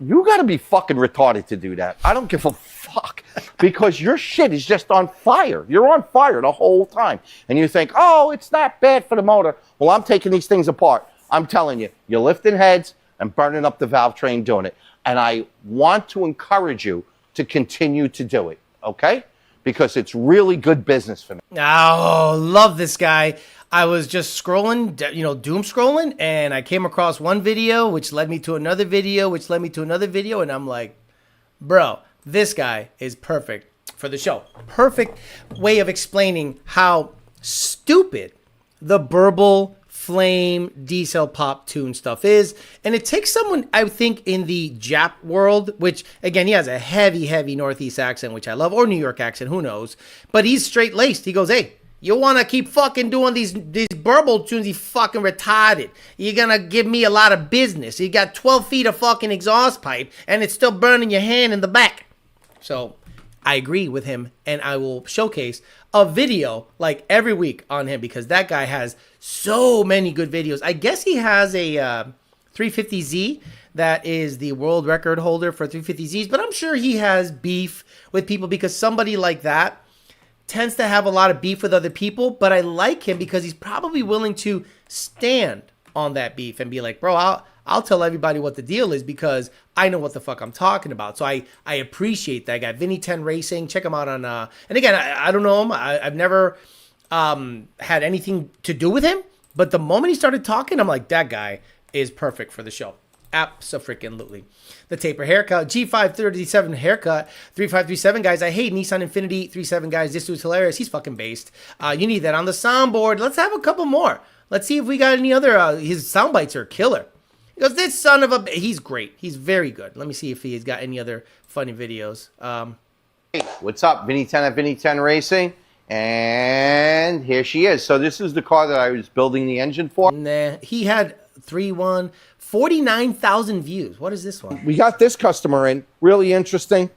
Speaker 6: You got to be fucking retarded to do that. I don't give a fuck because your shit is just on fire. You're on fire the whole time. And you think, oh, it's not bad for the motor. Well, I'm taking these things apart. I'm telling you, you're lifting heads and burning up the valve train doing it. And I want to encourage you to continue to do it, okay? Because it's really good business for me.
Speaker 1: Oh, love this guy. I was just scrolling, doom scrolling, and I came across one video, which led me to another video, which led me to another video, and I'm like, bro, this guy is perfect for the show. Perfect way of explaining how stupid the burble flame D-cell pop tune stuff is. And it takes someone, I think, in the Jap world, which, again, he has a heavy Northeast accent, which I love, or New York accent, who knows. But he's straight-laced. He goes, hey, you want to keep fucking doing these burble tunes, you fucking retarded. You're going to give me a lot of business. You got 12 feet of fucking exhaust pipe, and it's still burning your hand in the back. So I agree with him, and I will showcase a video like every week on him because that guy has so many good videos. I guess he has a 350Z that is the world record holder for 350Zs, but I'm sure he has beef with people because somebody like that tends to have a lot of beef with other people, but I like him because he's probably willing to stand on that beef and be like, bro, I'll tell everybody what the deal is because I know what the fuck I'm talking about. So I appreciate that guy. Vinny 10 Racing, check him out on, and again, I don't know him. I've never had anything to do with him, but the moment he started talking, I'm like, that guy is perfect for the show. Abso-freaking-lutely. The taper haircut, G537 haircut, 3537 guys. I hate Nissan Infinity 37 guys. This dude's hilarious. He's fucking based. You need that on the soundboard. Let's have a couple more. Let's see if we got any other. His sound bites are killer. He goes, this son of a. He's great. He's very good. Let me see if he's got any other funny videos.
Speaker 6: Hey, what's up? Vinny 10 at Vinny 10 Racing. And here she is. So this is the car that I was building the engine for.
Speaker 1: Nah, he had 49,000 views. What is this one?
Speaker 6: We got this customer in. Really interesting.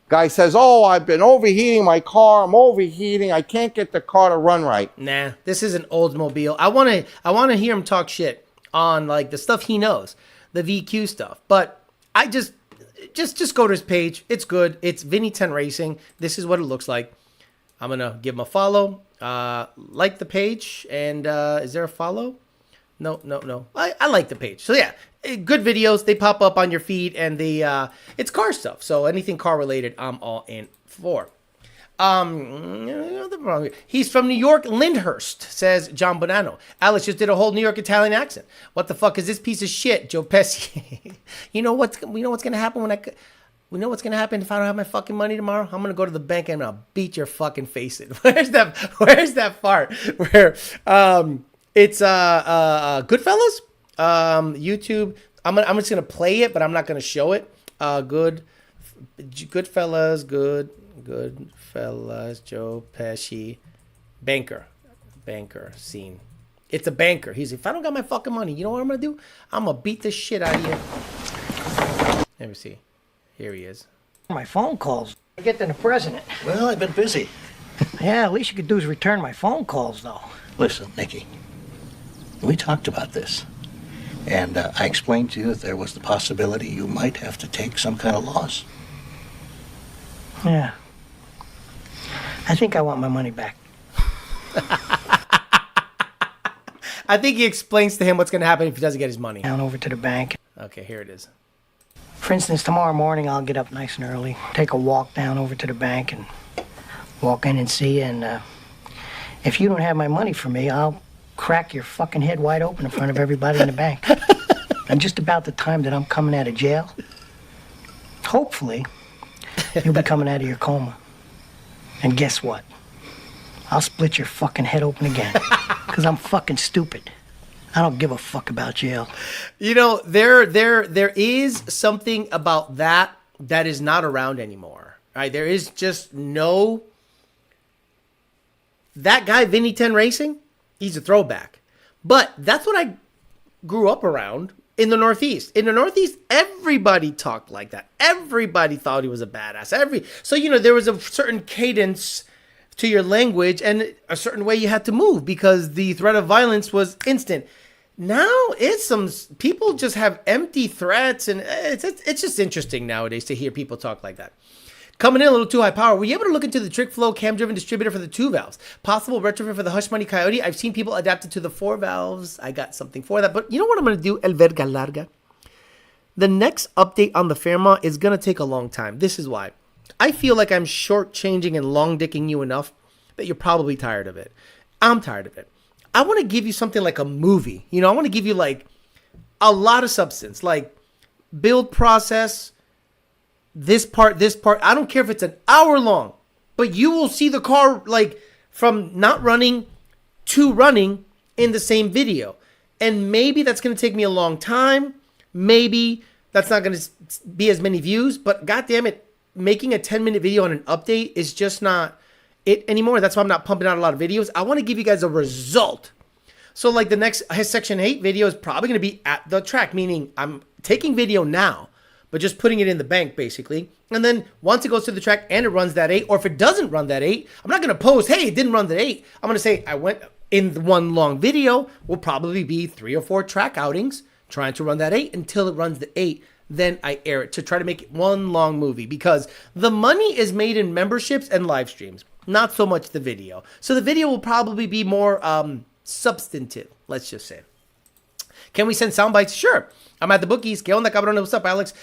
Speaker 6: Guy says, oh, I've been overheating my car. I'm overheating. I can't get the car to run right.
Speaker 1: Nah, this is an Oldsmobile. I want to hear him talk shit on like the stuff he knows, the VQ stuff. But I just go to his page. It's good. It's Vinny 10 Racing. This is what it looks like. I'm going to give him a follow. Like the page. And is there a follow? No. I like the page. So yeah, good videos. They pop up on your feed and it's car stuff. So anything car related, I'm all in for. He's from New York, Lyndhurst, says John Bonanno. Alex just did a whole New York Italian accent. What the fuck is this piece of shit, Joe Pesci? You know what's gonna happen we know what's gonna happen if I don't have my fucking money tomorrow? I'm gonna go to the bank and I'll beat your fucking face in. Where's that part? Where it's Goodfellas? YouTube. I'm just gonna play it, but I'm not gonna show it. Goodfellas, Goodfellas, Joe Pesci, banker scene. It's a banker. He's if I don't got my fucking money, you know what I'm gonna do? I'm gonna beat the shit out of you. Let me see. Here he is.
Speaker 7: My phone calls. I get to the president.
Speaker 8: Well, I've been busy.
Speaker 7: Yeah, at least you could do is return my phone calls, though.
Speaker 8: Listen, Nikki, we talked about this. And I explained to you that there was the possibility you might have to take some kind of loss.
Speaker 7: Yeah. I think I want my money back.
Speaker 1: I think he explains to him what's going to happen if he doesn't get his money.
Speaker 7: Down over to the bank.
Speaker 1: Okay, here it is.
Speaker 7: For instance, tomorrow morning I'll get up nice and early, take a walk down over to the bank and walk in and see you. And if you don't have my money for me, I'll crack your fucking head wide open in front of everybody in the bank. And just about the time that I'm coming out of jail, hopefully, you'll be coming out of your coma. And guess what? I'll split your fucking head open again. Because I'm fucking stupid. I don't give a fuck about jail.
Speaker 1: You know, there is something about that is not around anymore. Right? There is just no... That guy, Vinny 10 Racing, he's a throwback. But that's what I grew up around in the Northeast. In the Northeast, everybody talked like that. Everybody thought he was a badass. So, you know, there was a certain cadence to your language and a certain way you had to move because the threat of violence was instant. Now it's some people just have empty threats, and it's just interesting nowadays to hear people talk like that. Coming in a little too high power, were you able to look into the trick flow cam-driven distributor for the 2 valves? Possible retrofit for the Hush Money Coyote? I've seen people adapt it to the 4 valves. I got something for that. But you know what I'm going to do, El Verga Larga? The next update on the Fairmont is going to take a long time. This is why. I feel like I'm shortchanging and long-dicking you enough that you're probably tired of it. I'm tired of it. I want to give you something like a movie. You know, I want to give you like a lot of substance, like build process, this part. I don't care if it's an hour long, but you will see the car like from not running to running in the same video. And maybe that's going to take me a long time. Maybe that's not going to be as many views, but goddamn it, making a 10-minute video on an update is just not it anymore. That's why I'm not pumping out a lot of videos. I want to give you guys a result. So like the next Section 8 video is probably going to be at the track, meaning I'm taking video now, but just putting it in the bank basically. And then once it goes to the track and it runs that 8, or if it doesn't run that 8, I'm not going to post, hey, it didn't run that 8. I'm going to say I went in the one long video will probably be 3 or 4 track outings trying to run that 8 until it runs the 8. Then I air it to try to make it one long movie, because the money is made in memberships and live streams, not so much the video. So the video will probably be more substantive, let's just say. Can we send sound bites? Sure. I'm at the bookies. ¿Qué onda, cabrón? What's up, Alex?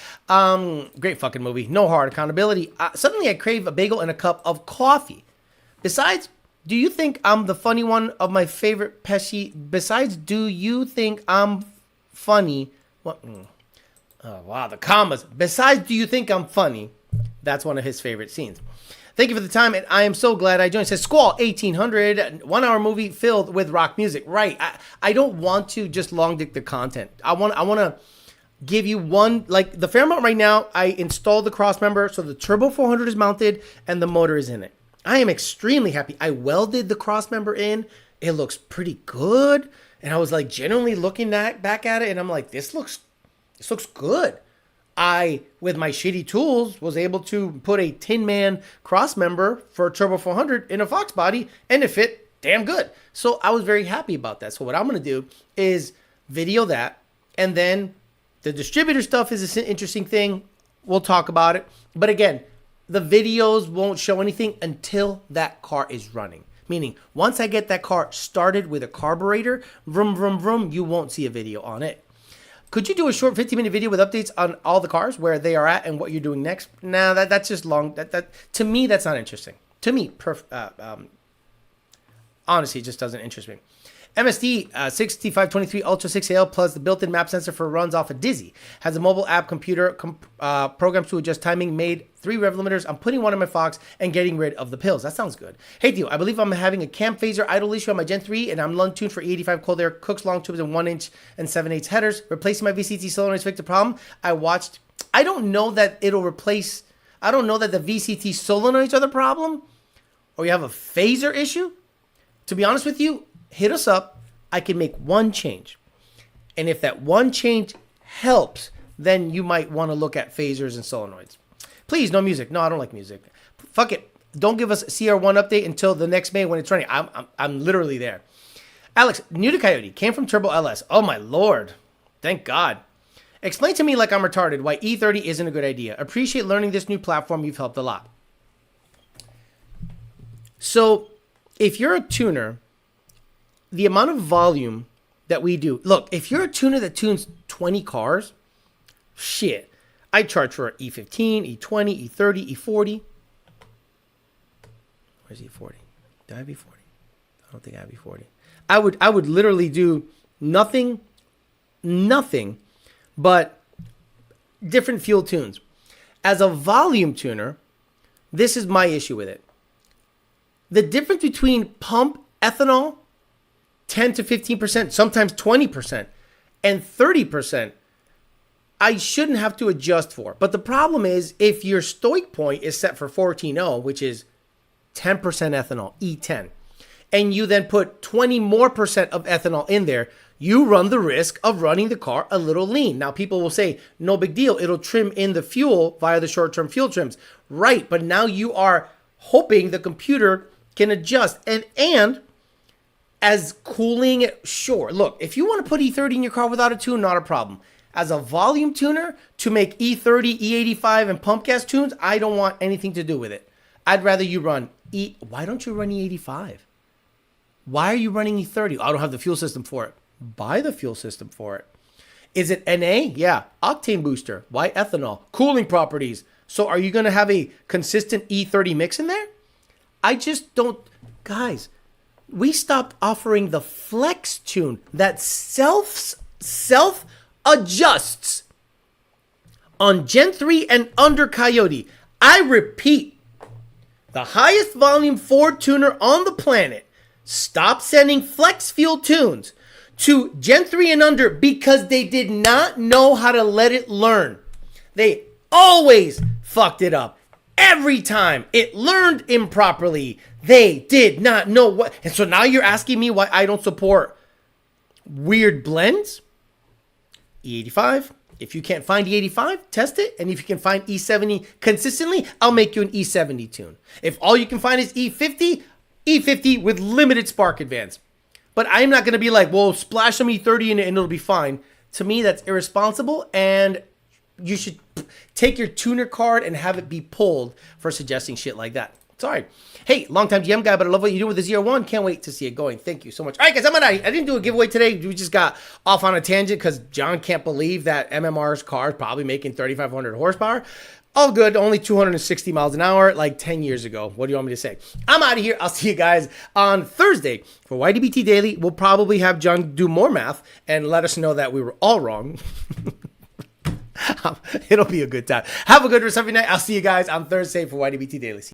Speaker 1: Great fucking movie. No hard accountability. Suddenly I crave a bagel and a cup of coffee. Besides, do you think I'm the funny one of my favorite Pesci? Besides, do you think I'm funny? What? Oh, wow, the commas. Besides, do you think I'm funny? That's one of his favorite scenes. Thank you for the time, and I am so glad I joined. It says Squall 1800, 1 hour movie filled with rock music. Right. I don't want to just long dick the content. I want to give you one, like the Fairmont right now. I installed the cross member, so the Turbo 400 is mounted and the motor is in it. I am extremely happy. I welded the cross member in. It looks pretty good, and I was like genuinely looking back at it, and I'm like, this looks good. I, with my shitty tools, was able to put a Tin Man cross member for a Turbo 400 in a Foxbody, and it fit damn good. So I was very happy about that. So what I'm going to do is video that, and then the distributor stuff is an interesting thing. We'll talk about it. But again, the videos won't show anything until that car is running. Meaning, once I get that car started with a carburetor, vroom, vroom, vroom, you won't see a video on it. Could you do a short 15-minute video with updates on all the cars, where they are at and what you're doing next? Nah, that's just long. That to me, that's not interesting. To me, honestly, it just doesn't interest me. MSD 6523 Ultra 6AL plus the built-in map sensor for runs off a Dizzy. Has a mobile app computer programs to adjust timing, made 3 rev limiters. I'm putting one in my Fox and getting rid of the pills. That sounds good. Hey, Theo, I believe I'm having a cam phaser idle issue on my Gen 3, and I'm lung tuned for E85 cold air, Cook's long tubes and 1-inch and 7/8 headers. Replacing my VCT solenoids fixed the problem. I don't know that it'll replace, I don't know that the VCT solenoids are the problem, or you have a phaser issue. To be honest with you, hit us up. I can make one change. And if that one change helps, then you might want to look at phasers and solenoids. Please, no music. No, I don't like music. Fuck it. Don't give us a CR1 update until the next May when it's running. I'm literally there. Alex, new to Coyote. Came from Turbo LS. Oh, my Lord. Thank God. Explain to me like I'm retarded why E30 isn't a good idea. Appreciate learning this new platform. You've helped a lot. So, if you're a tuner, the amount of volume that we do. Look, if you're a tuner that tunes 20 cars, shit, I charge for E15, E20, E30, E40. Where's E40? Did I have E40? I don't think I have E40. I would literally do nothing but different fuel tunes. As a volume tuner, this is my issue with it. The difference between pump ethanol, 10 to 15%, sometimes 20%, and 30%, I shouldn't have to adjust for. But the problem is, if your stoic point is set for 14.0, which is 10% ethanol, E10, and you then put 20 more percent of ethanol in there, you run the risk of running the car a little lean. Now, people will say, no big deal, it'll trim in the fuel via the short-term fuel trims. Right, but now you are hoping the computer can adjust. And as cooling, sure. Look, if you want to put E30 in your car without a tune, not a problem. As a volume tuner, to make E30, E85, and pump gas tunes, I don't want anything to do with it. I'd rather you run Why don't you run E85? Why are you running E30? I don't have the fuel system for it. Buy the fuel system for it. Is it NA? Yeah. Octane booster. Why ethanol? Cooling properties. So are you going to have a consistent E30 mix in there? I just don't. Guys, we stopped offering the flex tune that self adjusts on Gen 3 and under Coyote. I repeat, the highest volume Ford tuner on the planet stopped sending flex fuel tunes to Gen 3 and under because they did not know how to let it learn. They always fucked it up. Every time it learned improperly, they did not know what. And so now you're asking me why I don't support weird blends? E85. If you can't find E85, test it. And if you can find E70 consistently, I'll make you an E70 tune. If all you can find is E50, E50 with limited spark advance. But I'm not going to be like, well, splash some E30 in it and it'll be fine. To me, that's irresponsible, and you should take your tuner card and have it be pulled for suggesting shit like that. Sorry. Hey, longtime GM guy, but I love what you do with the ZR1. Can't wait to see it going. Thank you so much. All right, guys, I didn't do a giveaway today. We just got off on a tangent because John can't believe that MMR's car is probably making 3,500 horsepower. All good, only 260 miles an hour, like 10 years ago. What do you want me to say? I'm out of here. I'll see you guys on Thursday for YDBT Daily. We'll probably have John do more math and let us know that we were all wrong. It'll be a good time. Have a good rest of your night. I'll see you guys on Thursday for YDBT Daily.